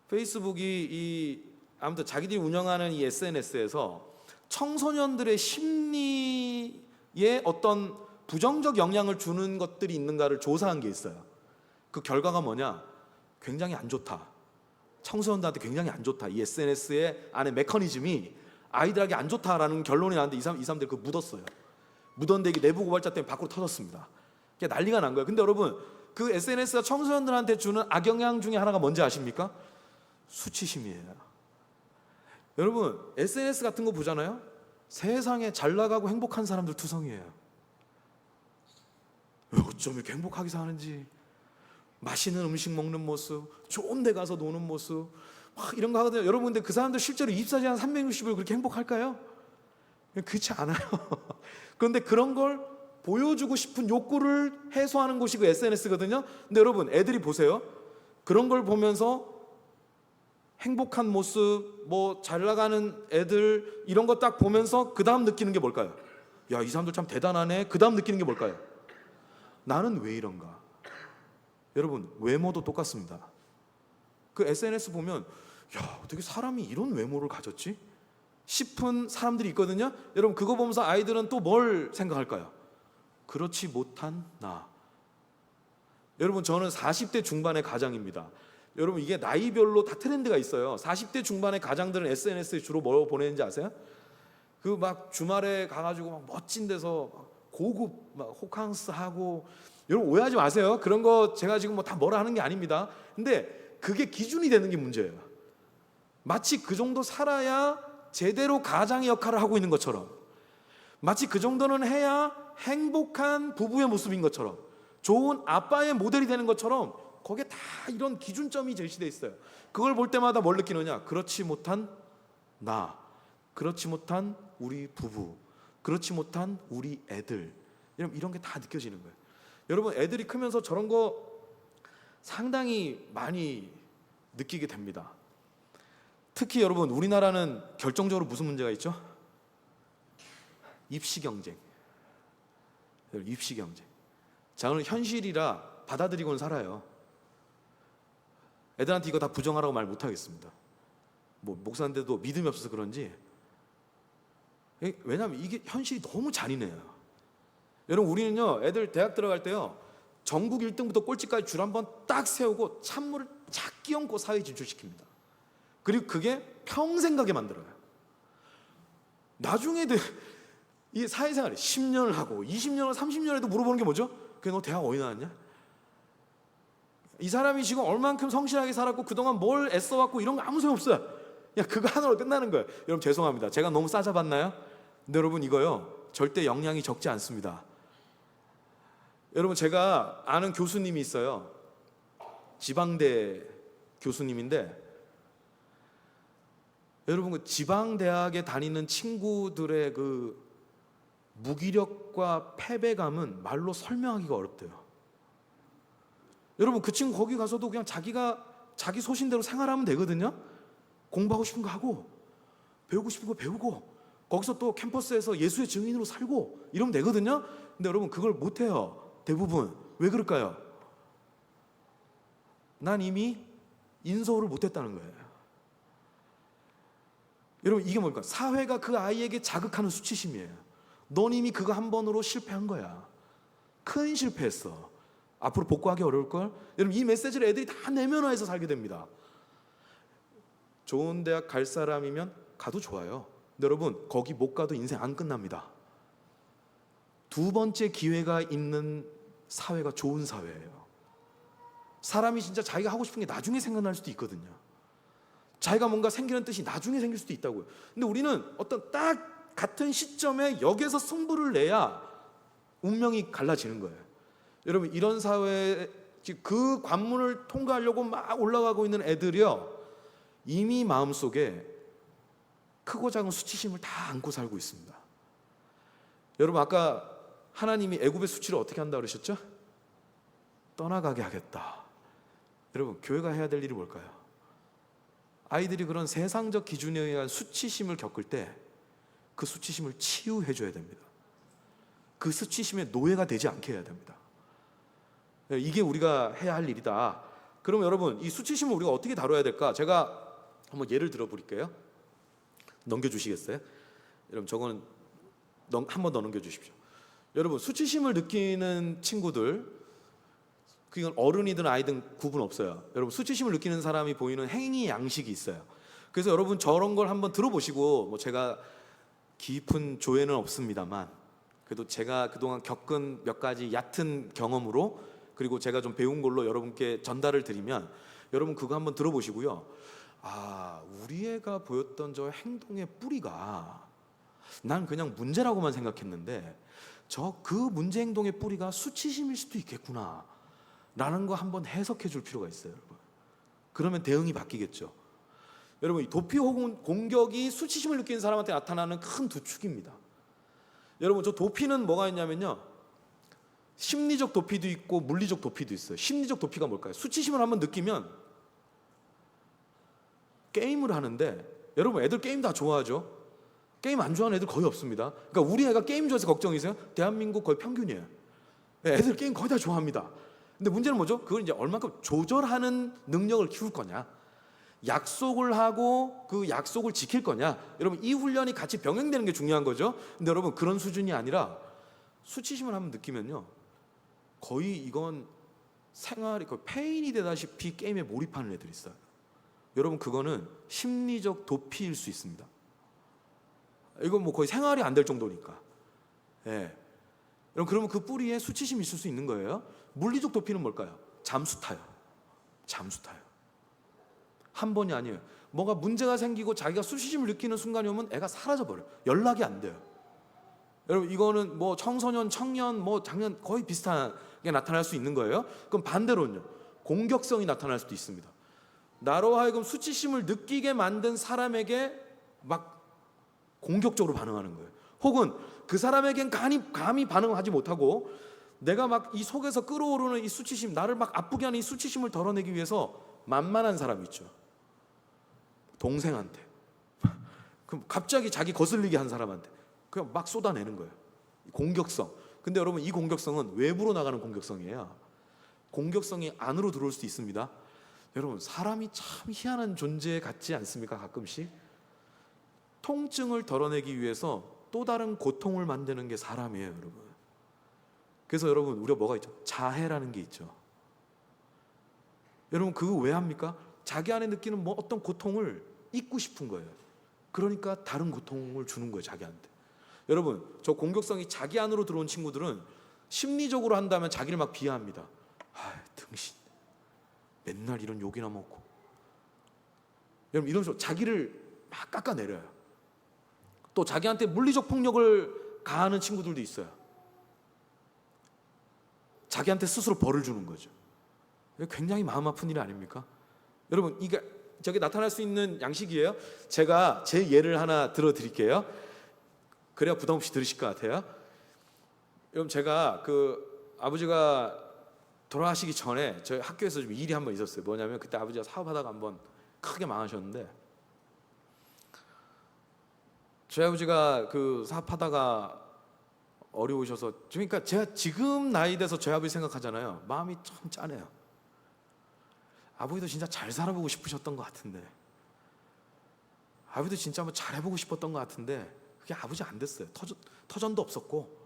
페이스북이 아무튼 자기들이 운영하는 이 SNS에서 청소년들의 심리에 어떤 부정적 영향을 주는 것들이 있는가를 조사한 게 있어요. 그 결과가 뭐냐? 굉장히 안 좋다. 청소년들한테 굉장히 안 좋다. 이 SNS의 안에 메커니즘이 아이들에게 안 좋다라는 결론이 나는데, 이 사람들 그거 묻었어요. 묻었는데 이게 내부 고발자 때문에 밖으로 터졌습니다. 그게 난리가 난 거예요. 근데 여러분, 그 SNS가 청소년들한테 주는 악영향 중에 하나가 뭔지 아십니까? 수치심이에요. 여러분, SNS 같은 거 보잖아요. 세상에 잘 나가고 행복한 사람들 투성이에요. 어쩜 이렇게 행복하게 사는지, 맛있는 음식 먹는 모습, 좋은 데 가서 노는 모습, 막 이런 거 하거든요. 여러분, 근데 그 사람들 실제로 24시간 360일 그렇게 행복할까요? 그렇지 않아요. 그런데 그런 걸 보여주고 싶은 욕구를 해소하는 곳이 그 SNS거든요. 근데 여러분, 애들이 보세요. 그런 걸 보면서 행복한 모습, 뭐 잘 나가는 애들, 이런 거 딱 보면서 그 다음 느끼는 게 뭘까요? 야, 이 사람들 참 대단하네. 그 다음 느끼는 게 뭘까요? 나는 왜 이런가? 여러분, 외모도 똑같습니다. 그 SNS 보면, 야, 어떻게 사람이 이런 외모를 가졌지? 싶은 사람들이 있거든요. 여러분, 그거 보면서 아이들은 또 뭘 생각할까요? 그렇지 못한 나. 여러분, 저는 40대 중반의 가장입니다. 여러분, 이게 나이별로 다 트렌드가 있어요. 40대 중반의 가장들은 SNS에 주로 뭐 보내는지 아세요? 그 막 주말에 가가지고 막 멋진 데서 고급 막 호캉스 하고, 여러분 오해하지 마세요. 그런 거 제가 지금 뭐 다 뭐라 하는 게 아닙니다. 근데 그게 기준이 되는 게 문제예요. 마치 그 정도 살아야 제대로 가장의 역할을 하고 있는 것처럼, 마치 그 정도는 해야 행복한 부부의 모습인 것처럼, 좋은 아빠의 모델이 되는 것처럼, 거기에 다 이런 기준점이 제시되어 있어요. 그걸 볼 때마다 뭘 느끼느냐? 그렇지 못한 나, 그렇지 못한 우리 부부, 그렇지 못한 우리 애들, 이런 게 다 느껴지는 거예요. 여러분, 애들이 크면서 저런 거 상당히 많이 느끼게 됩니다. 특히 여러분, 우리나라는 결정적으로 무슨 문제가 있죠? 입시 경쟁. 입시 경쟁. 저는 현실이라 받아들이고는 살아요. 애들한테 이거 다 부정하라고 말 못하겠습니다. 뭐 목사인데도 믿음이 없어서 그런지. 왜냐하면 이게 현실이 너무 잔인해요. 여러분, 우리는요, 애들 대학 들어갈 때요, 전국 1등부터 꼴찌까지 줄 한번 딱 세우고 찬물을 착 끼얹고 사회에 진출시킵니다. 그리고 그게 평생 가게 만들어요. 나중에 이 사회생활에 10년을 하고 20년을 30년 해도 물어보는 게 뭐죠? 그게 너 대학 어디 나왔냐? 이 사람이 지금 얼만큼 성실하게 살았고 그동안 뭘 애써왔고 이런 거 아무 소용 없어요. 그냥 그거 하나로 끝나는 거예요. 여러분 죄송합니다. 제가 너무 싸잡았나요? 근데 여러분 이거요 절대 영향이 적지 않습니다. 여러분 제가 아는 교수님이 있어요. 지방대 교수님인데 여러분 그 지방대학에 다니는 친구들의 그 무기력과 패배감은 말로 설명하기가 어렵대요. 여러분 그 친구 거기 가서도 그냥 자기 소신대로 생활하면 되거든요. 공부하고 싶은 거 하고 배우고 싶은 거 배우고 거기서 또 캠퍼스에서 예수의 증인으로 살고 이러면 되거든요. 근데 여러분 그걸 못해요. 대부분. 왜 그럴까요? 난 이미 인서울을 못했다는 거예요. 여러분 이게 뭡니까? 사회가 그 아이에게 자극하는 수치심이에요. 넌 이미 그거 한 번으로 실패한 거야. 큰 실패했어. 앞으로 복구하기 어려울걸? 여러분 이 메시지를 애들이 다 내면화해서 살게 됩니다. 좋은 대학 갈 사람이면 가도 좋아요. 근데 여러분 거기 못 가도 인생 안 끝납니다. 두 번째 기회가 있는 사회가 좋은 사회예요. 사람이 진짜 자기가 하고 싶은 게 나중에 생각날 수도 있거든요. 자기가 뭔가 생기는 뜻이 나중에 생길 수도 있다고요. 근데 우리는 어떤 딱 같은 시점에 여기에서 승부를 내야 운명이 갈라지는 거예요. 여러분 이런 사회에 그 관문을 통과하려고 막 올라가고 있는 애들이요 이미 마음속에 크고 작은 수치심을 다 안고 살고 있습니다. 여러분 아까 하나님이 애굽의 수치를 어떻게 한다 그러셨죠? 떠나가게 하겠다. 여러분 교회가 해야 될 일이 뭘까요? 아이들이 그런 세상적 기준에 의한 수치심을 겪을 때 그 수치심을 치유해 줘야 됩니다. 그 수치심의 노예가 되지 않게 해야 됩니다. 이게 우리가 해야 할 일이다. 그럼 여러분 이 수치심을 우리가 어떻게 다뤄야 될까? 제가 한번 예를 들어 볼게요. 넘겨주시겠어요? 여러분 저거는 한 번 더 넘겨주십시오. 여러분 수치심을 느끼는 친구들 그건 어른이든 아이든 구분 없어요. 여러분 수치심을 느끼는 사람이 보이는 행위 양식이 있어요. 그래서 여러분 저런 걸 한번 들어보시고 뭐 제가 깊은 조회는 없습니다만 그래도 제가 그동안 겪은 몇 가지 얕은 경험으로 그리고 제가 좀 배운 걸로 여러분께 전달을 드리면 여러분 그거 한번 들어보시고요. 아, 우리 애가 보였던 저 행동의 뿌리가 난 그냥 문제라고만 생각했는데 그 문제 행동의 뿌리가 수치심일 수도 있겠구나 라는 거 한번 해석해 줄 필요가 있어요. 여러분. 그러면 대응이 바뀌겠죠. 여러분 이 도피 혹은 공격이 수치심을 느끼는 사람한테 나타나는 큰 두 축입니다. 여러분 저 도피는 뭐가 있냐면요 심리적 도피도 있고 물리적 도피도 있어요. 심리적 도피가 뭘까요? 수치심을 한번 느끼면 게임을 하는데 여러분 애들 게임 다 좋아하죠? 게임 안 좋아하는 애들 거의 없습니다. 그러니까 우리 애가 게임 좋아해서 걱정이세요? 대한민국 거의 평균이에요. 애들 게임 거의 다 좋아합니다. 근데 문제는 뭐죠? 그걸 이제 얼마큼 조절하는 능력을 키울 거냐? 약속을 하고 그 약속을 지킬 거냐? 여러분 이 훈련이 같이 병행되는 게 중요한 거죠. 근데 여러분 그런 수준이 아니라 수치심을 한번 느끼면요 거의 이건 생활이 거의 페인이 되다시피 게임에 몰입하는 애들이 있어요. 여러분 그거는 심리적 도피일 수 있습니다. 이건 뭐 거의 생활이 안 될 정도니까. 예. 여러분 그러면 그 뿌리에 수치심이 있을 수 있는 거예요. 물리적 도피는 뭘까요? 잠수 타요. 잠수 타요. 한 번이 아니에요. 뭔가 문제가 생기고 자기가 수치심을 느끼는 순간이 오면 애가 사라져버려요. 연락이 안 돼요. 여러분 이거는 뭐 청소년, 청년, 뭐 작년 거의 비슷하게 나타날 수 있는 거예요. 그럼 반대로는요. 공격성이 나타날 수도 있습니다. 나로 하여금 수치심을 느끼게 만든 사람에게 막 공격적으로 반응하는 거예요. 혹은 그 사람에겐 감히 반응하지 못하고 내가 막 이 속에서 끓어오르는 이 수치심, 나를 막 아프게 하는 이 수치심을 덜어내기 위해서 만만한 사람이 있죠. 동생한테. 그럼 갑자기 자기 거슬리게 한 사람한테 그냥 막 쏟아내는 거예요. 공격성. 근데 여러분 이 공격성은 외부로 나가는 공격성이에요. 공격성이 안으로 들어올 수도 있습니다. 여러분 사람이 참 희한한 존재 같지 않습니까? 가끔씩 통증을 덜어내기 위해서 또 다른 고통을 만드는 게 사람이에요, 여러분. 그래서 여러분 우리가 뭐가 있죠? 자해라는 게 있죠. 여러분 그거 왜 합니까? 자기 안에 느끼는 뭐 어떤 고통을 잊고 싶은 거예요. 그러니까 다른 고통을 주는 거예요, 자기한테. 여러분 저 공격성이 자기 안으로 들어온 친구들은 심리적으로 한다면 자기를 막 비하합니다. 아, 등신. 맨날 이런 욕이나 먹고. 여러분 이런 식으로 자기를 막 깎아내려요. 또 자기한테 물리적 폭력을 가하는 친구들도 있어요. 자기한테 스스로 벌을 주는 거죠. 굉장히 마음 아픈 일 아닙니까? 여러분 이게 저게 나타날 수 있는 양식이에요. 제가 제 예를 하나 들어드릴게요. 그래야 부담 없이 들으실 것 같아요. 여러분 제가 그 아버지가 돌아가시기 전에 저희 학교에서 좀 일이 한번 있었어요. 뭐냐면 그때 아버지가 사업하다가 한번 크게 망하셨는데, 저희 아버지가 그 사업하다가 어려우셔서, 그러니까 제가 지금 나이 돼서 저희 아버지 생각하잖아요. 마음이 참 짠해요. 아버지도 진짜 잘 살아보고 싶으셨던 것 같은데, 아버지도 진짜 한번 잘해보고 싶었던 것 같은데 그게 아버지 안 됐어요. 터전도 없었고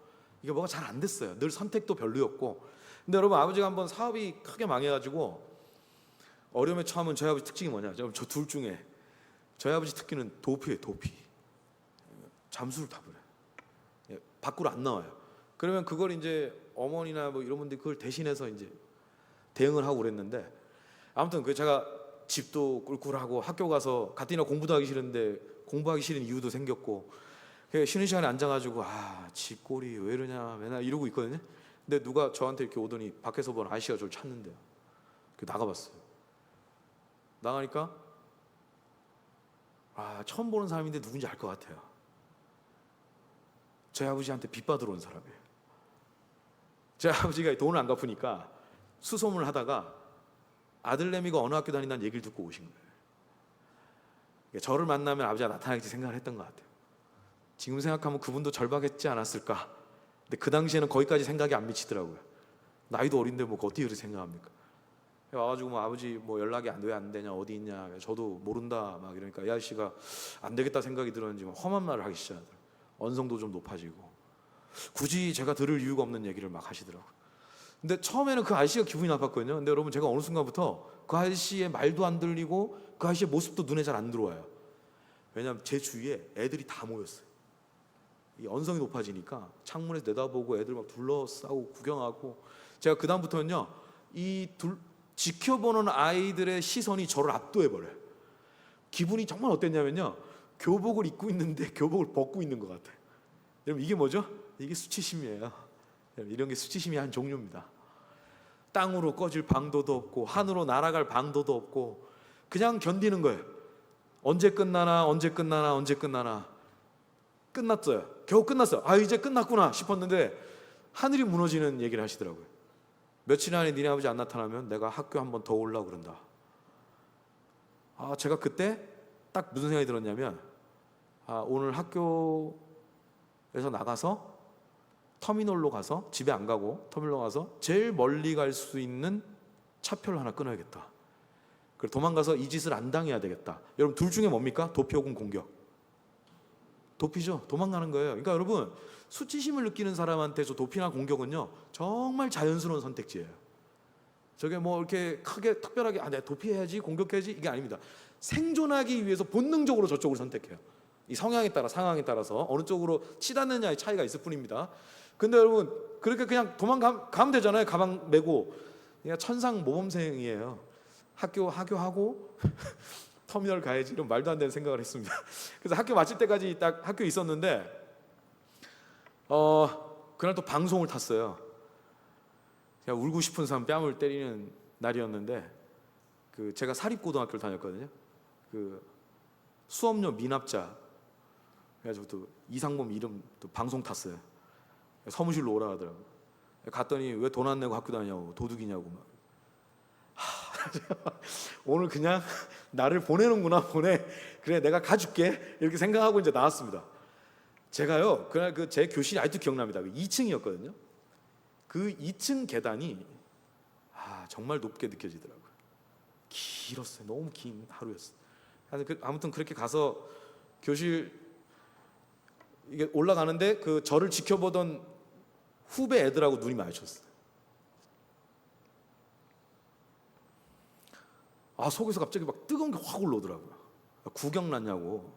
이게 뭐가 잘 안 됐어요. 늘 선택도 별로였고. 근데 여러분 아버지가 한번 사업이 크게 망해가지고 어려움에 처함은 저희 아버지 특징이 뭐냐? 저 둘 중에 저희 아버지 특기는 도피예요. 도피. 잠수를 타버려요. 예, 밖으로 안 나와요. 그러면 그걸 이제 어머니나 뭐 이런 분들이 그걸 대신해서 이제 대응을 하고 그랬는데, 아무튼 그 제가 집도 꿀꿀하고 학교 가서 가뜩이나 공부도 하기 싫은데 공부하기 싫은 이유도 생겼고, 쉬는 시간에 앉아가지고 집 꼴이 왜 이러냐 맨날 이러고 있거든요. 근데 누가 저한테 이렇게 오더니 밖에서 본 아저씨가 저를 찾는데요. 나가봤어요. 나가니까 처음 보는 사람인데 누군지 알 것 같아요. 저희 아버지한테 빚 받으러 온 사람이에요. 저희 아버지가 돈을 안 갚으니까 수소문을 하다가 아들내미가 어느 학교 다닌다는 얘기를 듣고 오신 거예요. 저를 만나면 아버지가 나타나겠지 생각을 했던 것 같아요. 지금 생각하면 그분도 절박했지 않았을까. 근데 그 당시에는 거기까지 생각이 안 미치더라고요. 나이도 어린데 뭐 어떻게 그렇게 생각합니까? 와가지고 뭐 아버지 뭐 연락이 왜 안 되냐, 어디 있냐, 저도 모른다 막 이러니까 이 아저씨가 안 되겠다 생각이 들었는지 막 험한 말을 하기 시작하더라고요. 언성도 좀 높아지고 굳이 제가 들을 이유가 없는 얘기를 막 하시더라고요. 근데 처음에는 그 아저씨가 기분이 나빴거든요. 근데 여러분 제가 어느 순간부터 그 아저씨의 말도 안 들리고 그 아저씨의 모습도 눈에 잘 안 들어와요. 왜냐하면 제 주위에 애들이 다 모였어요. 이 언성이 높아지니까 창문에서 내다보고 애들 막 둘러싸고 구경하고, 제가 그 다음부터는요 지켜보는 아이들의 시선이 저를 압도해버려요. 기분이 정말 어땠냐면요, 교복을 입고 있는데 교복을 벗고 있는 것 같아요. 여러분 이게 뭐죠? 이게 수치심이에요. 이런 게 수치심이 한 종류입니다. 땅으로 꺼질 방도도 없고 하늘로 날아갈 방도도 없고 그냥 견디는 거예요. 언제 끝나나 언제 끝나나 언제 끝나나. 끝났어요. 겨우 끝났어요. 이제 끝났구나 싶었는데 하늘이 무너지는 얘기를 하시더라고요. 며칠 안에 니네 아버지 안 나타나면 내가 학교 한 번 더 오려고 그런다. 제가 그때 딱 무슨 생각이 들었냐면, 오늘 학교에서 나가서 터미널로 가서, 집에 안 가고 터미널로 가서 제일 멀리 갈 수 있는 차표를 하나 끊어야겠다. 그리고 도망가서 이 짓을 안 당해야 되겠다. 여러분 둘 중에 뭡니까? 도피 혹은 공격? 도피죠. 도망가는 거예요. 그러니까 여러분 수치심을 느끼는 사람한테 저 도피나 공격은요 정말 자연스러운 선택지예요. 저게 뭐 이렇게 크게 특별하게 내가 도피해야지 공격해야지 이게 아닙니다. 생존하기 위해서 본능적으로 저쪽을 선택해요. 이 성향에 따라 상황에 따라서 어느 쪽으로 치닫느냐의 차이가 있을 뿐입니다. 근데 여러분 그렇게 그냥 도망가면 되잖아요. 가방 메고. 그냥 천상 모범생이에요. 학교하고 터미널 가야지 이런 말도 안 되는 생각을 했습니다. 그래서 학교 마칠 때까지 딱 학교에 있었는데 그날 또 방송을 탔어요. 제가 울고 싶은 사람 뺨을 때리는 날이었는데 제가 사립고등학교를 다녔거든요. 수업료 미납자 그래가지고 또 이상범 이름 또 방송 탔어요. 사무실로 오라 하더라고요. 갔더니 왜 돈 안 내고 학교 다니냐고, 도둑이냐고 막. 오늘 그냥 나를 보내는구나, 그래 내가 가줄게 이렇게 생각하고 이제 나왔습니다. 제가요 그날 제 교실이 아직도 기억납니다. 2층이었거든요. 그 2층 계단이 정말 높게 느껴지더라고요. 길었어요. 너무 긴 하루였어요. 아무튼 그렇게 가서 교실 이게 올라가는데 저를 지켜보던 후배 애들하고 눈이 마주쳤어요. 속에서 갑자기 막 뜨거운 게 확 올라오더라고요. 구경 났냐고,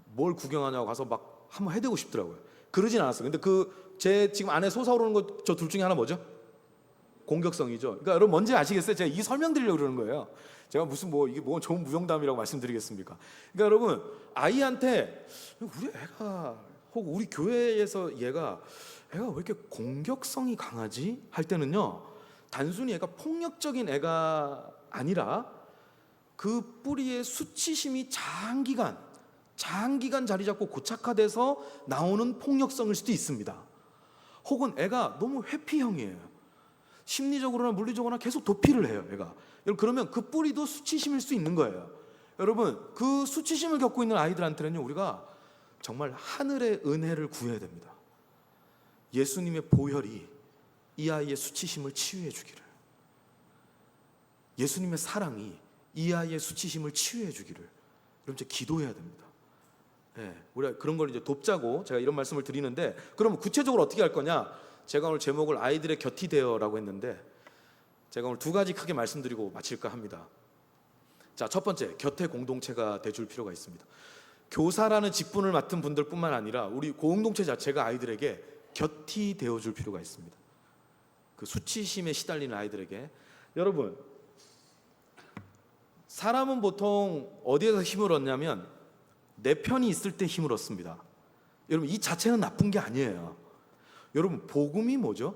뭘 구경하냐고 가서 막 한번 해대고 싶더라고요. 그러진 않았어요. 근데 제 지금 안에 솟아오르는 것 저 둘 중에 하나 뭐죠? 공격성이죠. 그러니까 여러분 뭔지 아시겠어요? 제가 이 설명드리려고 그러는 거예요. 제가 무슨 뭐 이게 뭐 좋은 무용담이라고 말씀드리겠습니까? 그러니까 여러분 아이한테 우리 애가 혹 우리 교회에서 애가 왜 이렇게 공격성이 강하지? 할 때는요, 단순히 애가 폭력적인 애가 아니라 그 뿌리에 수치심이 장기간 자리 잡고 고착화돼서 나오는 폭력성일 수도 있습니다. 혹은 애가 너무 회피형이에요. 심리적으로나 물리적으로나 계속 도피를 해요, 애가. 여러분, 그러면 그 뿌리도 수치심일 수 있는 거예요. 여러분, 그 수치심을 겪고 있는 아이들한테는요, 우리가 정말 하늘의 은혜를 구해야 됩니다. 예수님의 보혈이 이 아이의 수치심을 치유해 주기를, 예수님의 사랑이 이 아이의 수치심을 치유해 주기를 여러분 이제 기도해야 됩니다. 우리가 그런 걸 이제 돕자고 제가 이런 말씀을 드리는데, 그러면 구체적으로 어떻게 할 거냐? 제가 오늘 제목을 아이들의 곁이 되어라고 했는데 제가 오늘 두 가지 크게 말씀드리고 마칠까 합니다. 자, 첫 번째, 곁에 공동체가 돼줄 필요가 있습니다. 교사라는 직분을 맡은 분들뿐만 아니라 우리 공동체 자체가 아이들에게 곁이 되어줄 필요가 있습니다. 그 수치심에 시달리는 아이들에게. 여러분, 사람은 보통 어디에서 힘을 얻냐면 내 편이 있을 때 힘을 얻습니다. 여러분, 이 자체는 나쁜 게 아니에요. 여러분, 복음이 뭐죠?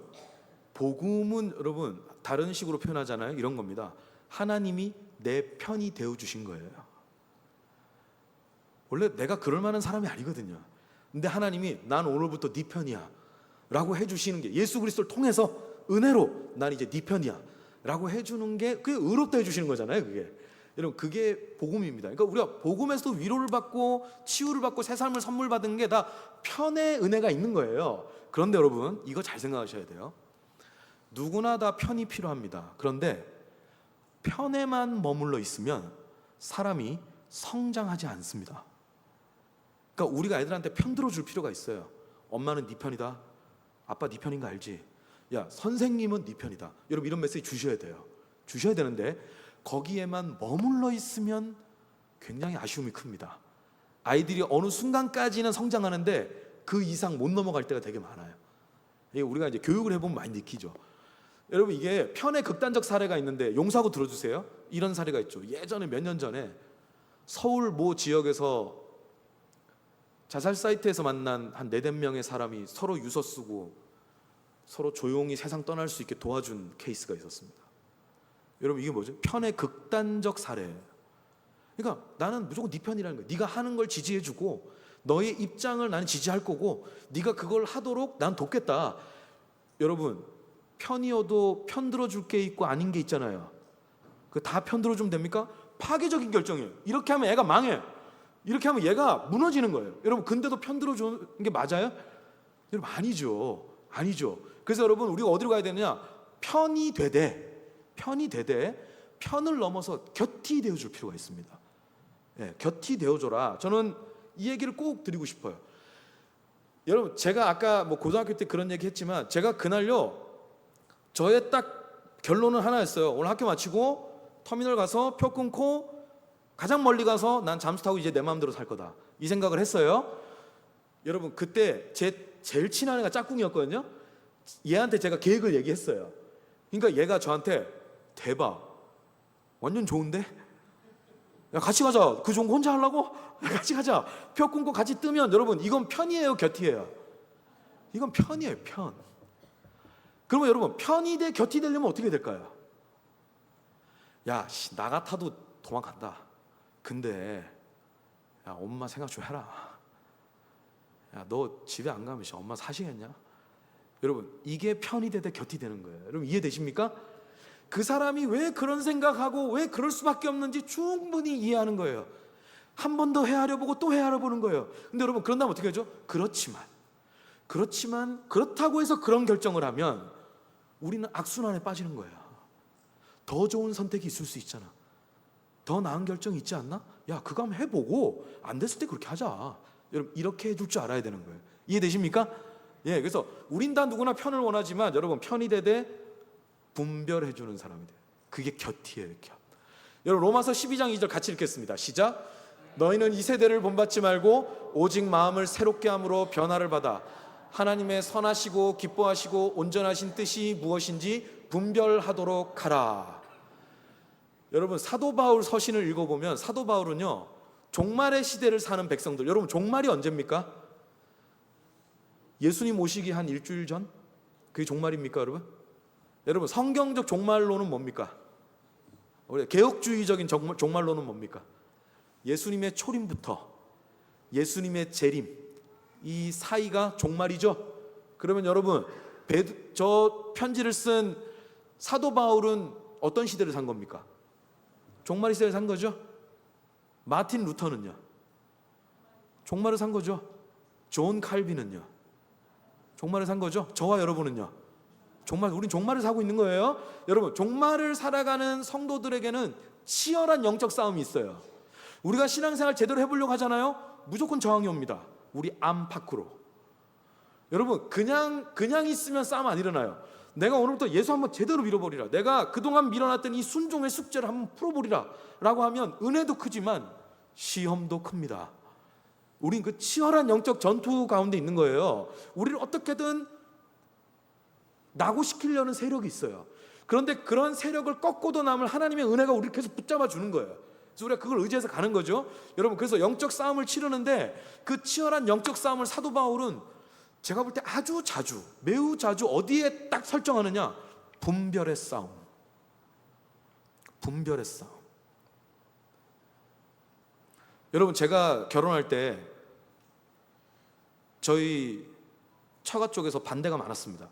복음은 여러분 다른 식으로 표현하잖아요. 이런 겁니다. 하나님이 내 편이 되어주신 거예요. 원래 내가 그럴 만한 사람이 아니거든요. 근데 하나님이 난 오늘부터 네 편이야 라고 해주시는 게, 예수 그리스도를 통해서 은혜로 난 이제 네 편이야 라고 해주는 게, 그게 의롭다 해주시는 거잖아요. 그게 여러분, 그게 복음입니다. 그러니까 우리가 복음에서도 위로를 받고 치유를 받고 새 삶을 선물 받은 게 다 편의 은혜가 있는 거예요. 그런데 여러분, 이거 잘 생각하셔야 돼요. 누구나 다 편이 필요합니다. 그런데 편에만 머물러 있으면 사람이 성장하지 않습니다. 그러니까 우리가 애들한테 편 들어줄 필요가 있어요. 엄마는 네 편이다. 아빠 네 편인 거 알지? 야, 선생님은 네 편이다. 여러분, 이런 메시지 주셔야 돼요. 주셔야 되는데 거기에만 머물러 있으면 굉장히 아쉬움이 큽니다. 아이들이 어느 순간까지는 성장하는데 그 이상 못 넘어갈 때가 되게 많아요. 이게 우리가 이제 교육을 해보면 많이 느끼죠. 여러분, 이게 편의 극단적 사례가 있는데 용서하고 들어주세요. 이런 사례가 있죠. 예전에 몇 년 전에 서울 모 지역에서 자살 사이트에서 만난 한 4-5명의 사람이 서로 유서 쓰고 서로 조용히 세상 떠날 수 있게 도와준 케이스가 있었습니다. 여러분, 이게 뭐죠? 편의 극단적 사례. 그러니까 나는 무조건 네 편이라는 거야. 네가 하는 걸 지지해주고 너의 입장을 나는 지지할 거고 네가 그걸 하도록 난 돕겠다. 여러분, 편이어도 편 들어줄 게 있고 아닌 게 있잖아요. 그 다 편 들어주면 됩니까? 파괴적인 결정이에요. 이렇게 하면 애가 망해. 이렇게 하면 얘가 무너지는 거예요. 여러분, 근데도 편 들어주는 게 맞아요? 여러분, 아니죠. 아니죠. 그래서 여러분, 우리가 어디로 가야 되느냐? 편이 되되 편을 넘어서 곁이 되어줄 필요가 있습니다. 곁이 되어줘라. 저는 이 얘기를 꼭 드리고 싶어요. 여러분, 제가 아까 뭐 고등학교 때 그런 얘기 했지만 제가 그날요, 저의 딱 결론은 하나였어요. 오늘 학교 마치고 터미널 가서 표 끊고 가장 멀리 가서 난 잠수 타고 이제 내 마음대로 살 거다, 이 생각을 했어요. 여러분, 그때 제 제일 친한 애가 짝꿍이었거든요. 얘한테 제가 계획을 얘기했어요. 그러니까 얘가 저한테 대박, 완전 좋은데? 야, 같이 가자. 그 좋은 거 혼자 하려고? 같이 가자. 표 끊고 같이 뜨면 여러분, 이건 편이에요, 곁이에요? 이건 편이에요, 편. 그러면 여러분, 편이 돼 곁이 되려면 어떻게 될까요? 야, 나 같아도 도망간다. 근데 야, 엄마 생각 좀 해라. 야, 너 집에 안 가면 엄마 사시겠냐? 여러분, 이게 편이 되되 곁이 되는 거예요. 여러분, 이해되십니까? 그 사람이 왜 그런 생각하고 왜 그럴 수밖에 없는지 충분히 이해하는 거예요. 한 번 더 헤아려 보고 또 헤아려 보는 거예요. 근데 여러분, 그런다면 어떻게 하죠? 그렇지만 그렇다고 해서 그런 결정을 하면 우리는 악순환에 빠지는 거예요. 더 좋은 선택이 있을 수 있잖아. 더 나은 결정이 있지 않나? 야, 그거 한번 해보고 안 됐을 때 그렇게 하자. 여러분, 이렇게 해줄 줄 알아야 되는 거예요. 이해되십니까? 예, 그래서 우린 다 누구나 편을 원하지만 여러분, 편이 되되 분별해주는 사람이 돼요. 그게 곁이에요, 곁. 여러분, 로마서 12장 2절 같이 읽겠습니다. 시작. 너희는 이 세대를 본받지 말고 오직 마음을 새롭게 함으로 변화를 받아 하나님의 선하시고 기뻐하시고 온전하신 뜻이 무엇인지 분별하도록 하라. 여러분, 사도 바울 서신을 읽어보면 사도 바울은요, 종말의 시대를 사는 백성들, 여러분 종말이 언제입니까? 예수님 오시기 한 일주일 전? 그게 종말입니까, 여러분? 여러분, 성경적 종말론은 뭡니까? 우리 개혁주의적인 종말론은 뭡니까? 예수님의 초림부터 예수님의 재림, 이 사이가 종말이죠. 그러면 여러분, 저 편지를 쓴 사도 바울은 어떤 시대를 산 겁니까? 종말 시대를 산 거죠. 마틴 루터는요, 종말을 산 거죠. 존 칼빈은요, 종말을 산 거죠. 저와 여러분은요, 우린 종말을 사고 있는 거예요. 여러분, 종말을 살아가는 성도들에게는 치열한 영적 싸움이 있어요. 우리가 신앙생활 제대로 해보려고 하잖아요. 무조건 저항이 옵니다. 우리 안팎으로. 여러분, 그냥 있으면 싸움 안 일어나요. 내가 오늘부터 예수 한번 제대로 밀어버리라, 내가 그동안 밀어놨던 이 순종의 숙제를 한번 풀어버리라 라고 하면 은혜도 크지만 시험도 큽니다. 우린 그 치열한 영적 전투 가운데 있는 거예요. 우리를 어떻게든 낙오시키려는 세력이 있어요. 그런데 그런 세력을 꺾고도 남을 하나님의 은혜가 우리를 계속 붙잡아 주는 거예요. 그래서 우리가 그걸 의지해서 가는 거죠. 여러분, 그래서 영적 싸움을 치르는데 그 치열한 영적 싸움을 사도 바울은 제가 볼 때 매우 자주 어디에 딱 설정하느냐? 분별의 싸움. 분별의 싸움. 여러분, 제가 결혼할 때 저희 처가 쪽에서 반대가 많았습니다.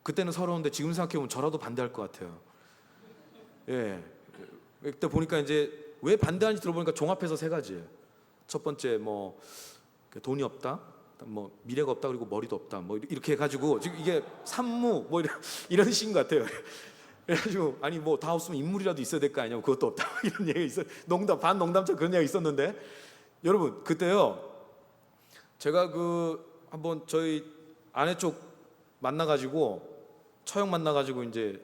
그때는 서러운데 지금 생각해보면 저라도 반대할 것 같아요. 예. 그때 보니까 이제 왜 반대하는지 들어보니까 종합해서 세 가지예요. 첫 번째, 뭐 돈이 없다, 뭐 미래가 없다, 그리고 머리도 없다, 뭐 이렇게 해가지고 지금 이게 산무 뭐 이런 식인 것 같아요. 그래가지고 아니 뭐 다 없으면 인물이라도 있어야 될 거 아니냐고, 그것도 없다 이런 얘기가 있어. 반 농담처럼 그런 얘기가 있었는데, 여러분 그때요, 제가 한번 저희 아내 쪽 만나가지고 처형 만나가지고 이제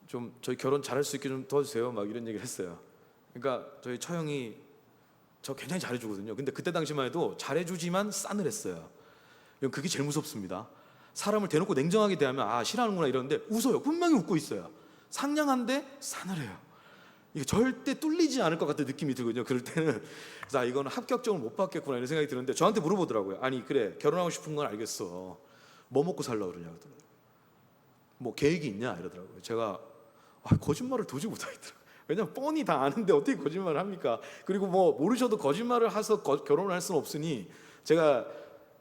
좀 저희 결혼 잘할 수 있게 좀 도와주세요 막 이런 얘기를 했어요. 그러니까 저희 처형이 저 굉장히 잘해주거든요. 근데 그때 당시만 해도 잘해주지만 싸늘했어요. 그게 제일 무섭습니다. 사람을 대놓고 냉정하게 대하면 싫어하는구나 이러는데 웃어요. 분명히 웃고 있어요. 상냥한데 싸늘해요. 이게 절대 뚫리지 않을 것 같은 느낌이 들거든요. 그럴 때는 그래서 이거는 합격점을 못 받겠구나 이런 생각이 드는데, 저한테 물어보더라고요. 아니 그래, 결혼하고 싶은 건 알겠어. 뭐 먹고 살려고 그러냐 그러더라고요. 뭐 계획이 있냐 이러더라고요. 제가 거짓말을 도저히 못하겠더라고요. 왜냐면 뻔히 다 아는데 어떻게 거짓말을 합니까? 그리고 뭐 모르셔도 거짓말을 해서 결혼을 할 수는 없으니 제가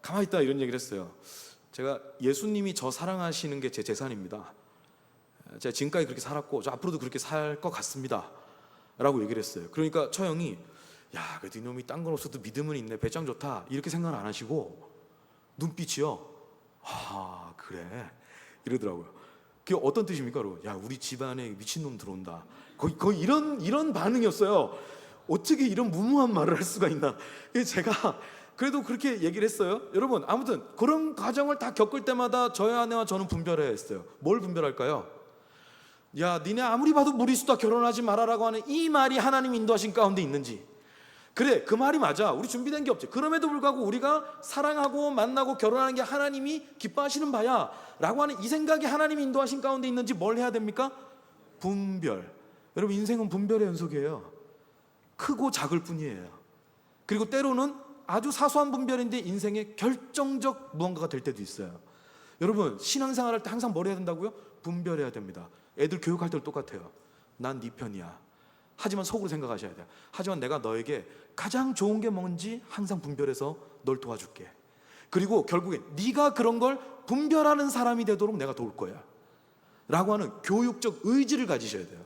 가만히 있다 이런 얘기를 했어요. 제가 예수님이 저 사랑하시는 게 제 재산입니다. 제가 지금까지 그렇게 살았고 저 앞으로도 그렇게 살 것 같습니다 라고 얘기를 했어요. 그러니까 처형이 야 그래도 이놈이 딴 건 없어도 믿음은 있네, 배짱 좋다 이렇게 생각 안 하시고 눈빛이요, 그래 이러더라고요. 그게 어떤 뜻입니까? 여러분? 야 우리 집안에 미친놈 들어온다, 거의 이런 반응이었어요. 어떻게 이런 무모한 말을 할 수가 있나. 제가 그래도 그렇게 얘기를 했어요. 여러분, 아무튼 그런 과정을 다 겪을 때마다 저희 아내와 저는 분별해야 했어요. 뭘 분별할까요? 야 니네 아무리 봐도 무리수다 결혼하지 말아라고 하는 이 말이 하나님 인도하신 가운데 있는지, 그래 그 말이 맞아, 우리 준비된 게 없지, 그럼에도 불구하고 우리가 사랑하고 만나고 결혼하는 게 하나님이 기뻐하시는 바야 라고 하는 이 생각이 하나님 인도하신 가운데 있는지 뭘 해야 됩니까? 분별. 여러분, 인생은 분별의 연속이에요. 크고 작을 뿐이에요. 그리고 때로는 아주 사소한 분별인데 인생의 결정적 무언가가 될 때도 있어요. 여러분, 신앙생활 할 때 항상 뭘 해야 된다고요? 분별해야 됩니다. 애들 교육할 때도 똑같아요. 난 네 편이야. 하지만 속으로 생각하셔야 돼요. 하지만 내가 너에게 가장 좋은 게 뭔지 항상 분별해서 널 도와줄게. 그리고 결국에 네가 그런 걸 분별하는 사람이 되도록 내가 도울 거야 라고 하는 교육적 의지를 가지셔야 돼요.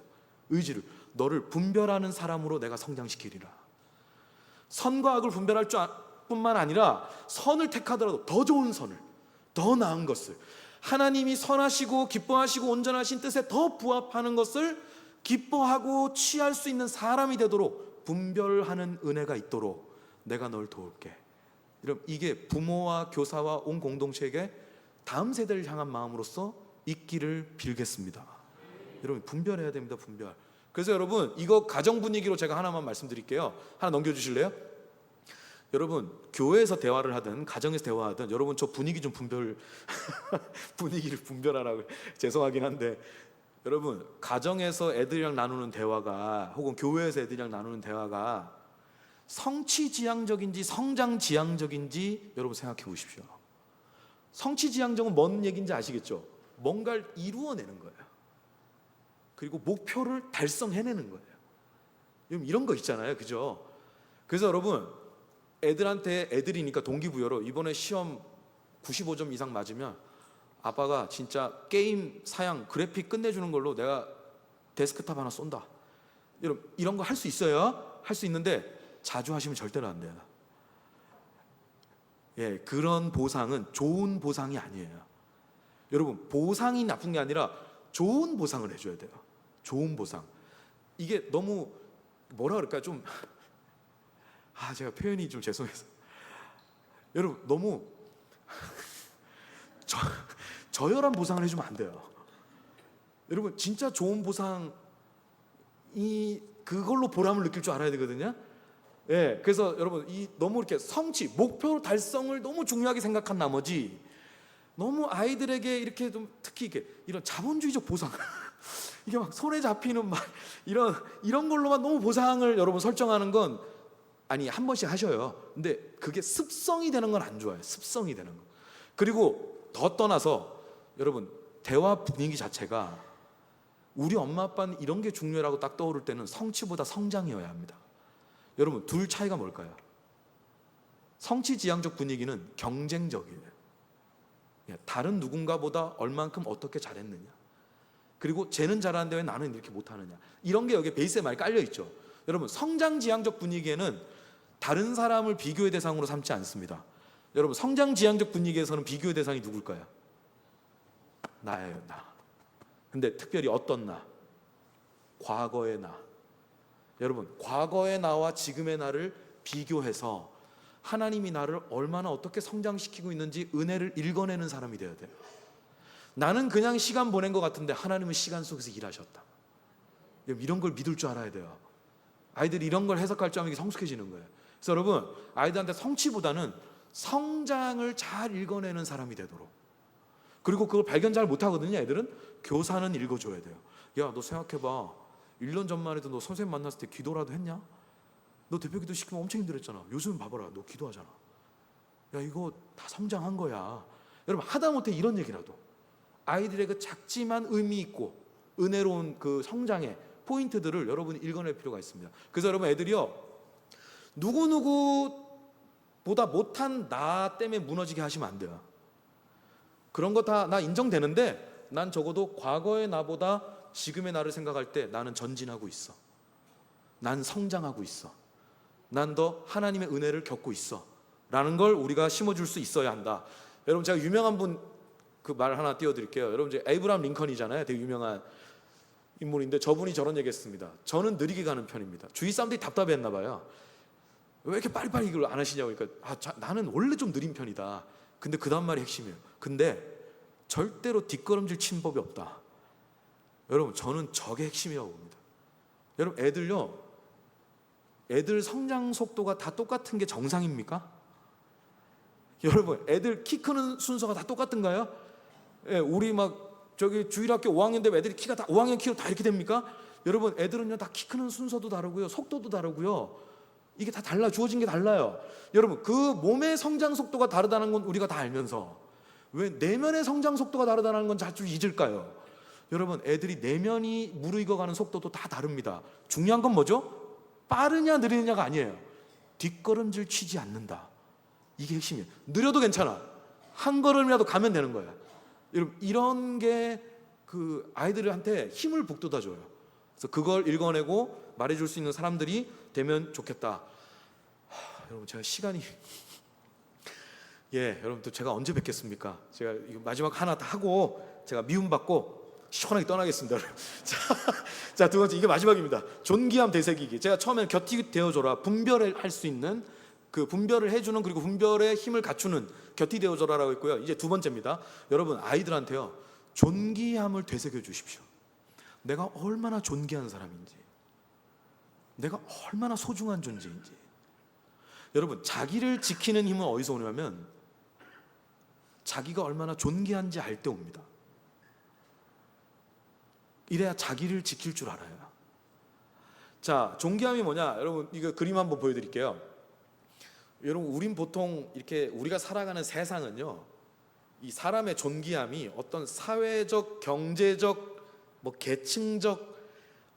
의지를. 너를 분별하는 사람으로 내가 성장시키리라. 선과 악을 분별할 뿐만 아니라 선을 택하더라도 더 좋은 선을, 더 나은 것을, 하나님이 선하시고 기뻐하시고 온전하신 뜻에 더 부합하는 것을 기뻐하고 취할 수 있는 사람이 되도록 분별하는 은혜가 있도록 내가 널 도울게. 여러분, 이게 부모와 교사와 온 공동체에게 다음 세대를 향한 마음으로서 있기를 빌겠습니다. 여러분, 분별해야 됩니다. 분별. 그래서 여러분, 이거 가정 분위기로 제가 하나만 말씀드릴게요. 하나 넘겨주실래요? 여러분 교회에서 대화를 하든 가정에서 대화하든 여러분 저 분위기 좀 분위기를 분별하라고 죄송하긴 한데 여러분 가정에서 애들이랑 나누는 대화가 혹은 교회에서 애들이랑 나누는 대화가 성취지향적인지 성장지향적인지 여러분 생각해 보십시오. 성취지향적은 뭔 얘기인지 아시겠죠? 뭔가를 이루어내는 거예요. 그리고 목표를 달성해내는 거예요. 여러분 이런 거 있잖아요, 그죠? 그래서 여러분 애들한테 애들이니까 동기부여로 이번에 시험 95점 이상 맞으면 아빠가 진짜 게임 사양 그래픽 끝내주는 걸로 내가 데스크탑 하나 쏜다. 여러분 이런 거 할 수 있어요. 할 수 있는데 자주 하시면 절대로 안 돼요. 예, 그런 보상은 좋은 보상이 아니에요. 여러분 보상이 나쁜 게 아니라 좋은 보상을 해줘야 돼요. 좋은 보상. 이게 너무 뭐라 그럴까 좀 제가 표현이 좀 죄송해서 여러분 너무 저열한 보상을 해주면 안 돼요. 여러분 진짜 좋은 보상이 그걸로 보람을 느낄 줄 알아야 되거든요. 예, 그래서 여러분 이 너무 이렇게 성취, 목표 달성을 너무 중요하게 생각한 나머지 너무 아이들에게 이렇게 좀 특히 이렇게 이런 자본주의적 보상 이게 막 손에 잡히는 막 이런 걸로만 너무 보상을 여러분 설정하는 건 아니 한 번씩 하셔요. 근데 그게 습성이 되는 건 안 좋아요. 습성이 되는 거. 그리고 더 떠나서 여러분 대화 분위기 자체가 우리 엄마 아빠는 이런 게 중요하다고 딱 떠오를 때는 성취보다 성장이어야 합니다. 여러분 둘 차이가 뭘까요? 성취지향적 분위기는 경쟁적이에요. 다른 누군가보다 얼만큼 어떻게 잘했느냐. 그리고 쟤는 잘하는데 왜 나는 이렇게 못하느냐. 이런 게 여기 베이스에 많이 깔려 있죠. 여러분 성장지향적 분위기에는 다른 사람을 비교의 대상으로 삼지 않습니다. 여러분 성장지향적 분위기에서는 비교의 대상이 누굴까요? 나예요, 나. 근데 특별히 어떤 나? 과거의 나. 여러분 과거의 나와 지금의 나를 비교해서 하나님이 나를 얼마나 어떻게 성장시키고 있는지 은혜를 읽어내는 사람이 되어야 돼요. 나는 그냥 시간 보낸 것 같은데 하나님은 시간 속에서 일하셨다. 이런 걸 믿을 줄 알아야 돼요. 아이들이 이런 걸 해석할 줄 알면 이게 성숙해지는 거예요. 그래서 여러분 아이들한테 성취보다는 성장을 잘 읽어내는 사람이 되도록. 그리고 그걸 발견 잘 못하거든요. 애들은 교사는 읽어줘야 돼요. 야, 너 생각해봐. 1년 전만 해도 너 선생님 만났을 때 기도라도 했냐? 너 대표 기도 시키면 엄청 힘들었잖아. 요즘 봐봐라, 너 기도하잖아. 야, 이거 다 성장한 거야. 여러분 하다못해 이런 얘기라도 아이들의 그 작지만 의미 있고 은혜로운 그 성장의 포인트들을 여러분이 읽어낼 필요가 있습니다. 그래서 여러분 애들이요 누구보다 못한 나 때문에 무너지게 하시면 안 돼요. 그런 거 다 나 인정되는데 난 적어도 과거의 나보다 지금의 나를 생각할 때 나는 전진하고 있어. 난 성장하고 있어. 난 더 하나님의 은혜를 겪고 있어 라는 걸 우리가 심어줄 수 있어야 한다. 여러분 제가 유명한 분 그 말 하나 띄워드릴게요. 여러분 이제 에이브라함 링컨이잖아요. 되게 유명한 인물인데 저분이 저런 얘기했습니다. 저는 느리게 가는 편입니다. 주위 사람들이 답답했나 봐요. 왜 이렇게 빨리빨리 이걸 안 하시냐고. 그러니까 나는 원래 좀 느린 편이다. 근데 그 다음 말이 핵심이에요. 근데 절대로 뒷걸음질 친 법이 없다. 여러분 저는 저게 핵심이라고 봅니다. 여러분 애들 성장 속도가 다 똑같은 게 정상입니까? 여러분 애들 키 크는 순서가 다 똑같은가요? 예, 우리 막 저기 주일학교 5학년 되면 애들이 키가 다 5학년 키로 다 이렇게 됩니까? 여러분 애들은요 다 키 크는 순서도 다르고요 속도도 다르고요 이게 다 달라 주어진 게 달라요. 여러분 그 몸의 성장 속도가 다르다는 건 우리가 다 알면서 왜 내면의 성장 속도가 다르다는 건 자주 잊을까요? 여러분 애들이 내면이 무르익어가는 속도도 다 다릅니다. 중요한 건 뭐죠? 빠르냐 느리느냐가 아니에요. 뒷걸음질 치지 않는다. 이게 핵심이에요. 느려도 괜찮아. 한 걸음이라도 가면 되는 거야. 여러분 이런 게 그 아이들한테 힘을 북돋아줘요. 그래서 그걸 읽어내고 말해줄 수 있는 사람들이 되면 좋겠다. 여러분 제가 시간이 여러분 또 제가 언제 뵙겠습니까? 제가 이거 마지막 하나 다 하고 제가 미움받고 시원하게 떠나겠습니다. 자, 두 번째 이게 마지막입니다. 존귀함 되새기기. 제가 처음에는 곁이 되어줘라 분별을 할 수 있는 그 분별을 해주는 그리고 분별의 힘을 갖추는 곁이 되어줘라라고 했고요. 이제 두 번째입니다. 여러분 아이들한테요 존귀함을 되새겨 주십시오. 내가 얼마나 존귀한 사람인지, 내가 얼마나 소중한 존재인지. 여러분, 자기를 지키는 힘은 어디서 오냐면 자기가 얼마나 존귀한지 알 때 옵니다. 이래야 자기를 지킬 줄 알아요. 자, 존귀함이 뭐냐? 여러분, 이거 그림 한번 보여드릴게요. 여러분, 우린 보통 이렇게 우리가 살아가는 세상은요, 이 사람의 존귀함이 어떤 사회적, 경제적, 뭐 계층적,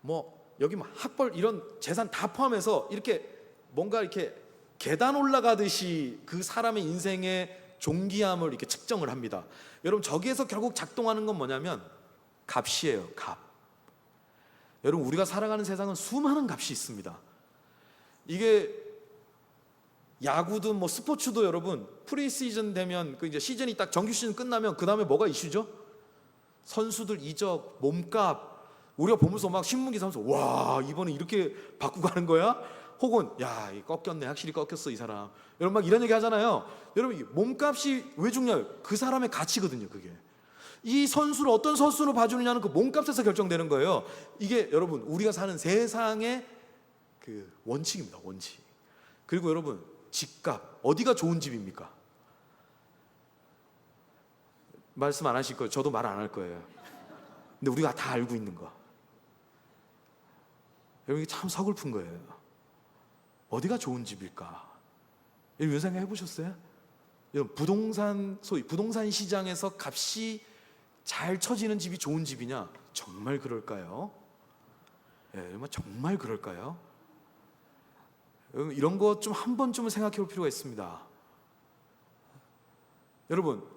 뭐 여기 뭐 학벌 이런 재산 다 포함해서 이렇게 뭔가 이렇게 계단 올라가듯이 그 사람의 인생의 존귀함을 이렇게 측정을 합니다. 여러분, 저기에서 결국 작동하는 건 뭐냐면 값이에요. 값. 여러분, 우리가 살아가는 세상은 수많은 값이 있습니다. 이게 야구든 뭐 스포츠도 여러분, 프리시즌 되면 그 이제 시즌이 딱 정규 시즌 끝나면 그 다음에 뭐가 이슈죠? 선수들 이적, 몸값. 우리가 보면서 막 신문 기사 하면서 와, 이번에 이렇게 바꾸고 가는 거야? 혹은 야, 이 꺾였네, 확실히 꺾였어 이 사람. 여러분 막 이런 얘기 하잖아요. 여러분, 이 몸값이 왜 중요해요? 그 사람의 가치거든요. 그게 이 선수를 어떤 선수로 봐주느냐는 그 몸값에서 결정되는 거예요. 이게 여러분, 우리가 사는 세상의 그 원칙입니다. 원칙. 그리고 여러분, 집값, 어디가 좋은 집입니까? 말씀 안 하실 거예요. 저도 말 안 할 거예요. 근데 우리가 다 알고 있는 거. 여러분, 이게 참 서글픈 거예요. 어디가 좋은 집일까? 여러분, 이런 생각 해보셨어요? 여러분, 소위 부동산 시장에서 값이 잘 쳐지는 집이 좋은 집이냐? 정말 그럴까요? 정말 그럴까요? 여러분, 이런 것 좀 한 번쯤은 생각해 볼 필요가 있습니다. 여러분,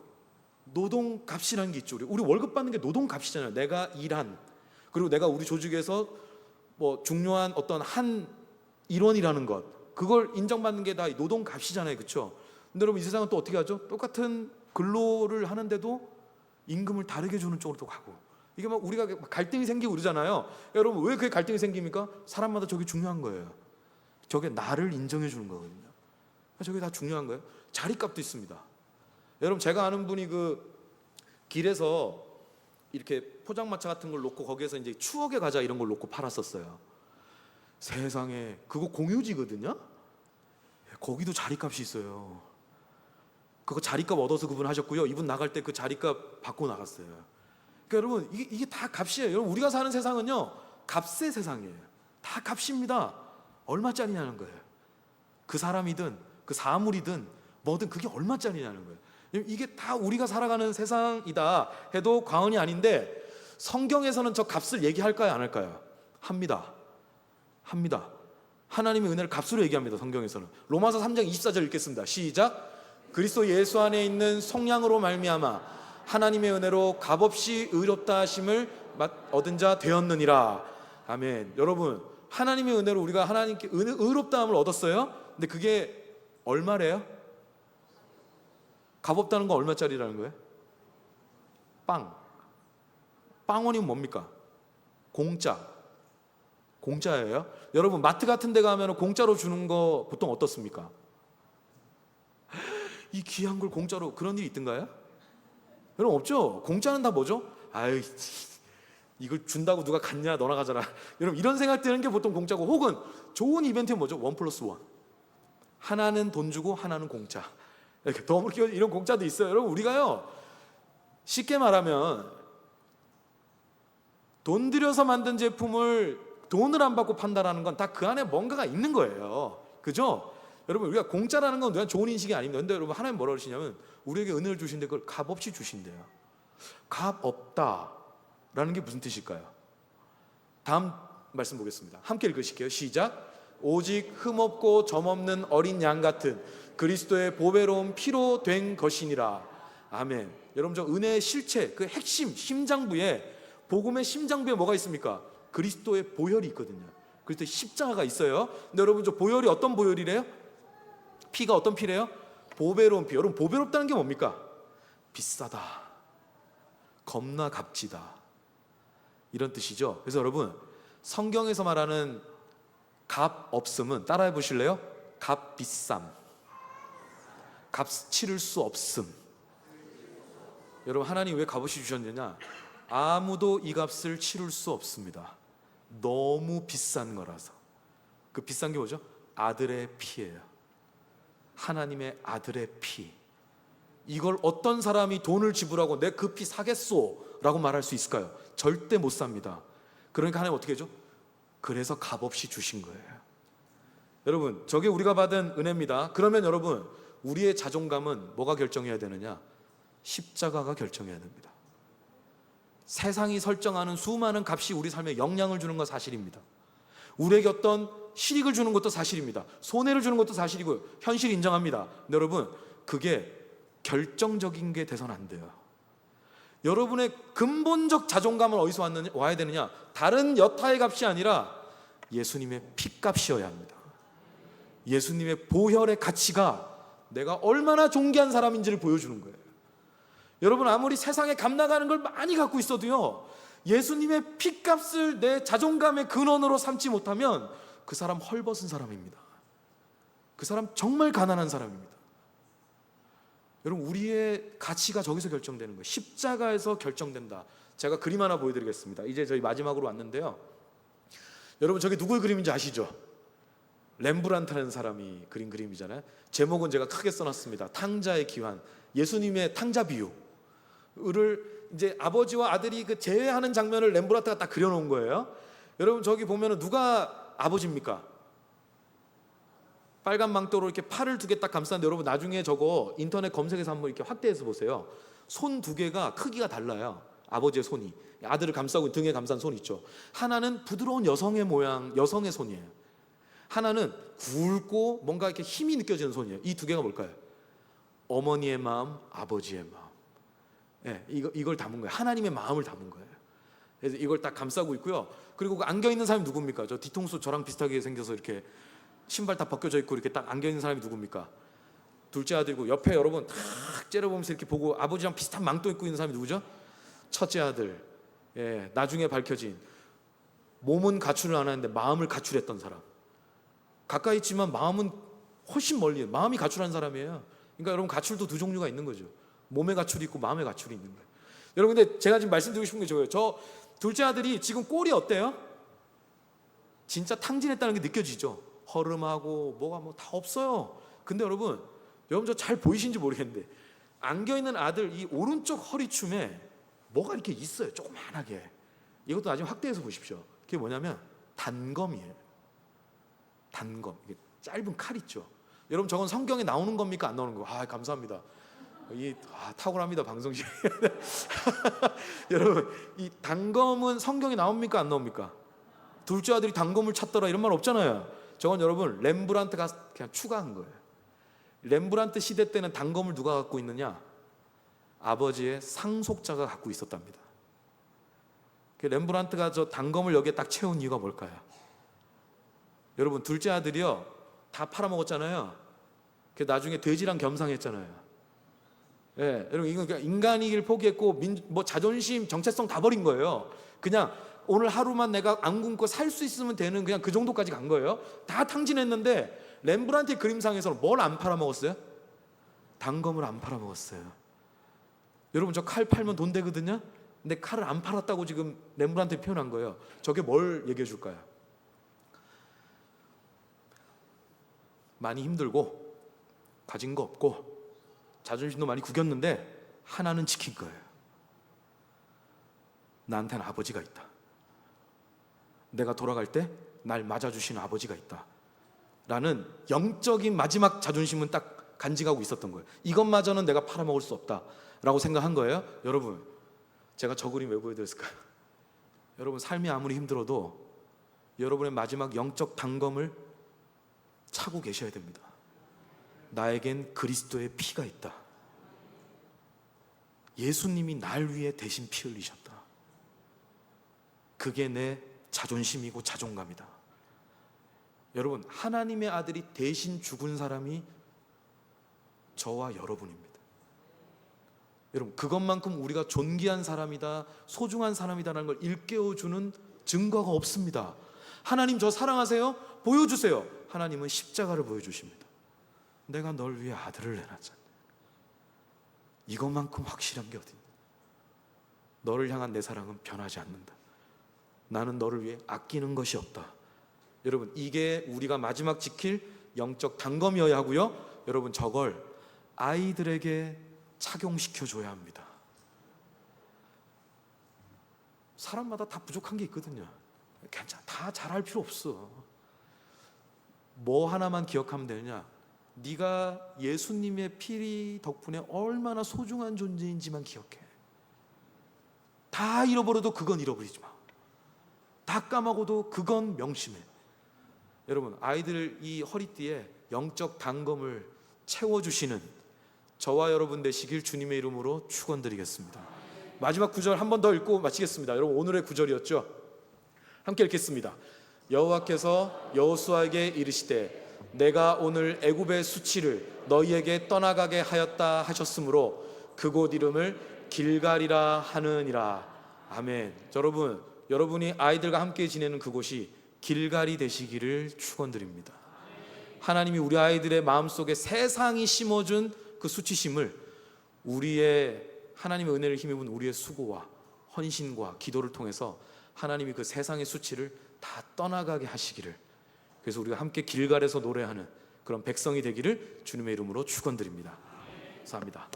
노동값이라는 게 있죠. 우리 월급 받는 게 노동값이잖아요. 내가 일한, 그리고 내가 우리 조직에서 뭐 중요한 어떤 한 일원이라는 것, 그걸 인정받는 게 다 노동값이잖아요. 그렇죠? 근데 여러분, 이 세상은 또 어떻게 하죠? 똑같은 근로를 하는데도 임금을 다르게 주는 쪽으로 또 가고, 이게 막 우리가 갈등이 생기고 그러잖아요. 여러분, 왜 그게 갈등이 생깁니까? 사람마다 저게 중요한 거예요. 저게 나를 인정해 주는 거거든요. 저게 다 중요한 거예요. 자리값도 있습니다. 여러분, 제가 아는 분이 그 길에서 이렇게 포장마차 같은 걸 놓고 거기에서 이제 추억의 과자 이런 걸 놓고 팔았었어요. 세상에, 그거 공유지거든요. 거기도 자리값이 있어요. 그거 자리값 얻어서 그분 하셨고요. 이분 나갈 때 그 자리값 받고 나갔어요. 그러니까 여러분, 이게 다 값이에요. 여러분, 우리가 사는 세상은요, 값의 세상이에요. 다 값입니다. 얼마짜리냐는 거예요. 그 사람이든 그 사물이든 뭐든 그게 얼마짜리냐는 거예요. 이게 다 우리가 살아가는 세상이다 해도 과언이 아닌데, 성경에서는 저 값을 얘기할까요, 안 할까요? 합니다. 하나님의 은혜를 값으로 얘기합니다. 성경에서는. 로마서 3장 24절 읽겠습니다. 시작. 그리스도 예수 안에 있는 성량으로 말미암아 하나님의 은혜로 값없이 의롭다 하심을 얻은 자 되었느니라. 아멘. 여러분, 하나님의 은혜로 우리가 하나님께 의롭다함을 얻었어요. 근데 그게 얼마래요? 값없다는 건 얼마짜리라는 거예요? 빵원이면 뭡니까? 공짜예요. 여러분, 마트 같은 데 가면 공짜로 주는 거 보통 어떻습니까? 이 귀한 걸 공짜로, 그런 일이 있던가요? 여러분, 없죠? 공짜는 다 뭐죠? 아유, 이걸 준다고 누가 갔냐, 너나 가져라. 여러분, 이런 생각 드는 게 보통 공짜고, 혹은 좋은 이벤트는 뭐죠? 1+1. 하나는 돈 주고 하나는 공짜. 이렇게 더 이런 공짜도 있어요. 여러분, 우리가요, 쉽게 말하면 돈 들여서 만든 제품을 돈을 안 받고 판다라는 건 다 그 안에 뭔가가 있는 거예요. 그죠? 여러분, 우리가 공짜라는 건 누가 좋은 인식이 아닙니다. 근데 여러분, 하나님 뭐라고 그러시냐면 우리에게 은혜를 주신데 그걸 값없이 주신대요. 값없다라는 게 무슨 뜻일까요? 다음 말씀 보겠습니다. 함께 읽으실게요. 시작. 오직 흠없고 점없는 어린 양 같은 그리스도의 보배로운 피로 된 것이니라. 아멘. 여러분, 저 은혜의 실체, 그 핵심, 심장부에, 복음의 심장부에 뭐가 있습니까? 그리스도의 보혈이 있거든요. 그리스도의 십자가가 있어요. 근데 여러분, 저 보혈이 어떤 보혈이래요? 피가 어떤 피래요? 보배로운 피. 여러분, 보배롭다는 게 뭡니까? 비싸다, 겁나 값지다, 이런 뜻이죠. 그래서 여러분, 성경에서 말하는 값 없음은 따라해 보실래요? 값 비쌈, 값 치를 수 없음. 여러분, 하나님 왜 값없이 주셨느냐? 아무도 이 값을 치를 수 없습니다. 너무 비싼 거라서. 그 비싼 게 뭐죠? 아들의 피예요. 하나님의 아들의 피. 이걸 어떤 사람이 돈을 지불하고 내 그 피 사겠소 라고 말할 수 있을까요? 절대 못 삽니다. 그러니까 하나님 어떻게 해줘? 그래서 값없이 주신 거예요. 여러분, 저게 우리가 받은 은혜입니다. 그러면 여러분, 우리의 자존감은 뭐가 결정해야 되느냐? 십자가가 결정해야 됩니다. 세상이 설정하는 수많은 값이 우리 삶에 영향을 주는 건 사실입니다. 우리에게 어떤 실익을 주는 것도 사실입니다. 손해를 주는 것도 사실이고요. 현실 인정합니다. 근데 여러분, 그게 결정적인 게 돼서는 안 돼요. 여러분의 근본적 자존감은 어디서 와야 되느냐? 다른 여타의 값이 아니라 예수님의 피값이어야 합니다. 예수님의 보혈의 가치가 내가 얼마나 존귀한 사람인지를 보여주는 거예요. 여러분, 아무리 세상에 값 나가는 걸 많이 갖고 있어도요, 예수님의 피값을 내 자존감의 근원으로 삼지 못하면 그 사람 헐벗은 사람입니다. 그 사람 정말 가난한 사람입니다. 여러분, 우리의 가치가 저기서 결정되는 거예요. 십자가에서 결정된다. 제가 그림 하나 보여드리겠습니다. 이제 저희 마지막으로 왔는데요, 여러분, 저게 누구의 그림인지 아시죠? 렘브란트라는 사람이 그린 그림이잖아요. 제목은 제가 크게 써놨습니다. 탕자의 기환. 예수님의 탕자 비유를 이제 아버지와 아들이 그 제외하는 장면을 렘브란트가 딱 그려놓은 거예요. 여러분, 저기 보면은 누가 아버지입니까? 빨간 망토로 이렇게 팔을 두 개 딱 감쌌는데, 여러분 나중에 저거 인터넷 검색해서 한번 이렇게 확대해서 보세요. 손 두 개가 크기가 달라요. 아버지의 손이 아들을 감싸고 등에 감싼 손 있죠. 하나는 부드러운 여성의 모양, 여성의 손이에요. 하나는 굵고 뭔가 이렇게 힘이 느껴지는 손이에요. 이 두 개가 뭘까요? 어머니의 마음, 아버지의 마음. 예, 이걸 담은 거예요. 하나님의 마음을 담은 거예요. 그래서 이걸 딱 감싸고 있고요. 그리고 그 안겨 있는 사람이 누굽니까? 저 뒤통수 저랑 비슷하게 생겨서 이렇게 신발 다 벗겨져 있고 이렇게 딱 안겨 있는 사람이 누굽니까? 둘째 아들이고, 옆에 여러분 탁 째려보면서 이렇게 보고 아버지랑 비슷한 망토 입고 있는 사람이 누구죠? 첫째 아들. 예, 나중에 밝혀진, 몸은 가출을 안 하는데 마음을 가출했던 사람. 가까이 있지만 마음은 훨씬 멀리, 마음이 가출한 사람이에요. 그러니까 여러분, 가출도 두 종류가 있는 거죠. 몸의 가출이 있고 마음의 가출이 있는 거예요. 여러분, 근데 제가 지금 말씀드리고 싶은 게 저거예요. 저 둘째 아들이 지금 꼴이 어때요? 진짜 탕진했다는 게 느껴지죠. 허름하고 뭐가 뭐 다 없어요. 근데 여러분 저 잘 보이시는지 모르겠는데, 안겨 있는 아들 이 오른쪽 허리춤에 뭐가 이렇게 있어요. 조그만하게. 이것도 나중에 확대해서 보십시오. 그게 뭐냐면 단검이에요. 단검. 이게 짧은 칼 있죠. 여러분, 저건 성경에 나오는 겁니까? 안 나오는 거? 아, 감사합니다. 탁월합니다, 방송실. 여러분, 이 단검은 성경에 나옵니까? 안 나옵니까? 둘째 아들이 단검을 찾더라 이런 말 없잖아요. 저건 여러분 렘브란트가 그냥 추가한 거예요. 렘브란트 시대 때는 단검을 누가 갖고 있느냐? 아버지의 상속자가 갖고 있었답니다. 렘브란트가 저 단검을 여기에 딱 채운 이유가 뭘까요? 여러분, 둘째 아들이요 다 팔아먹었잖아요. 나중에 돼지랑 겸상했잖아요. 예, 여러분, 이건 그냥 인간이길 포기했고 뭐 자존심, 정체성 다 버린 거예요. 그냥 오늘 하루만 내가 안 굶고 살 수 있으면 되는, 그냥 그 정도까지 간 거예요. 다 탕진했는데 렘브란트의 그림상에서는 뭘 안 팔아먹었어요? 단검을 안 팔아먹었어요. 여러분, 저 칼 팔면 돈 되거든요. 근데 칼을 안 팔았다고 지금 렘브란트에 표현한 거예요. 저게 뭘 얘기해 줄까요? 많이 힘들고 가진 거 없고 자존심도 많이 구겼는데 하나는 지킨 거예요. 나한테는 아버지가 있다. 내가 돌아갈 때 날 맞아주시는 아버지가 있다. 라는 영적인 마지막 자존심은 딱 간직하고 있었던 거예요. 이것마저는 내가 팔아먹을 수 없다 라고 생각한 거예요. 여러분, 제가 저 그림 왜 보여드렸을까요? 여러분, 삶이 아무리 힘들어도 여러분의 마지막 영적 단검을 차고 계셔야 됩니다. 나에겐 그리스도의 피가 있다. 예수님이 날 위해 대신 피 흘리셨다. 그게 내 자존심이고 자존감이다. 여러분, 하나님의 아들이 대신 죽은 사람이 저와 여러분입니다. 여러분, 그것만큼 우리가 존귀한 사람이다, 소중한 사람이다라는 걸 일깨워주는 증거가 없습니다. 하나님 저 사랑하세요? 보여주세요. 하나님은 십자가를 보여주십니다. 내가 널 위해 아들을 내놨잖아. 이것만큼 확실한 게 어딨냐? 너를 향한 내 사랑은 변하지 않는다. 나는 너를 위해 아끼는 것이 없다. 여러분, 이게 우리가 마지막 지킬 영적 단검이어야 하고요, 여러분 저걸 아이들에게 착용시켜 줘야 합니다. 사람마다 다 부족한 게 있거든요. 괜찮아, 다 잘할 필요 없어. 뭐 하나만 기억하면 되느냐? 네가 예수님의 피 덕분에 얼마나 소중한 존재인지만 기억해. 다 잃어버려도 그건 잃어버리지 마. 다 까먹어도 그건 명심해. 여러분, 아이들 이 허리띠에 영적 단검을 채워주시는 저와 여러분 되시길 주님의 이름으로 축원드리겠습니다. 마지막 구절 한 번 더 읽고 마치겠습니다. 여러분, 오늘의 구절이었죠. 함께 읽겠습니다. 여호와께서 여호수아에게 이르시되 내가 오늘 애굽의 수치를 너희에게 떠나가게 하였다 하셨으므로 그곳 이름을 길갈이라 하느니라. 아멘. 여러분, 여러분이 아이들과 함께 지내는 그곳이 길갈이 되시기를 축원드립니다. 하나님이 우리 아이들의 마음속에 세상이 심어준 그 수치심을 우리의 하나님의 은혜를 힘입은 우리의 수고와 헌신과 기도를 통해서 하나님이 그 세상의 수치를 다 떠나가게 하시기를, 그래서 우리가 함께 길갈에서 노래하는 그런 백성이 되기를 주님의 이름으로 축원드립니다. 감사합니다.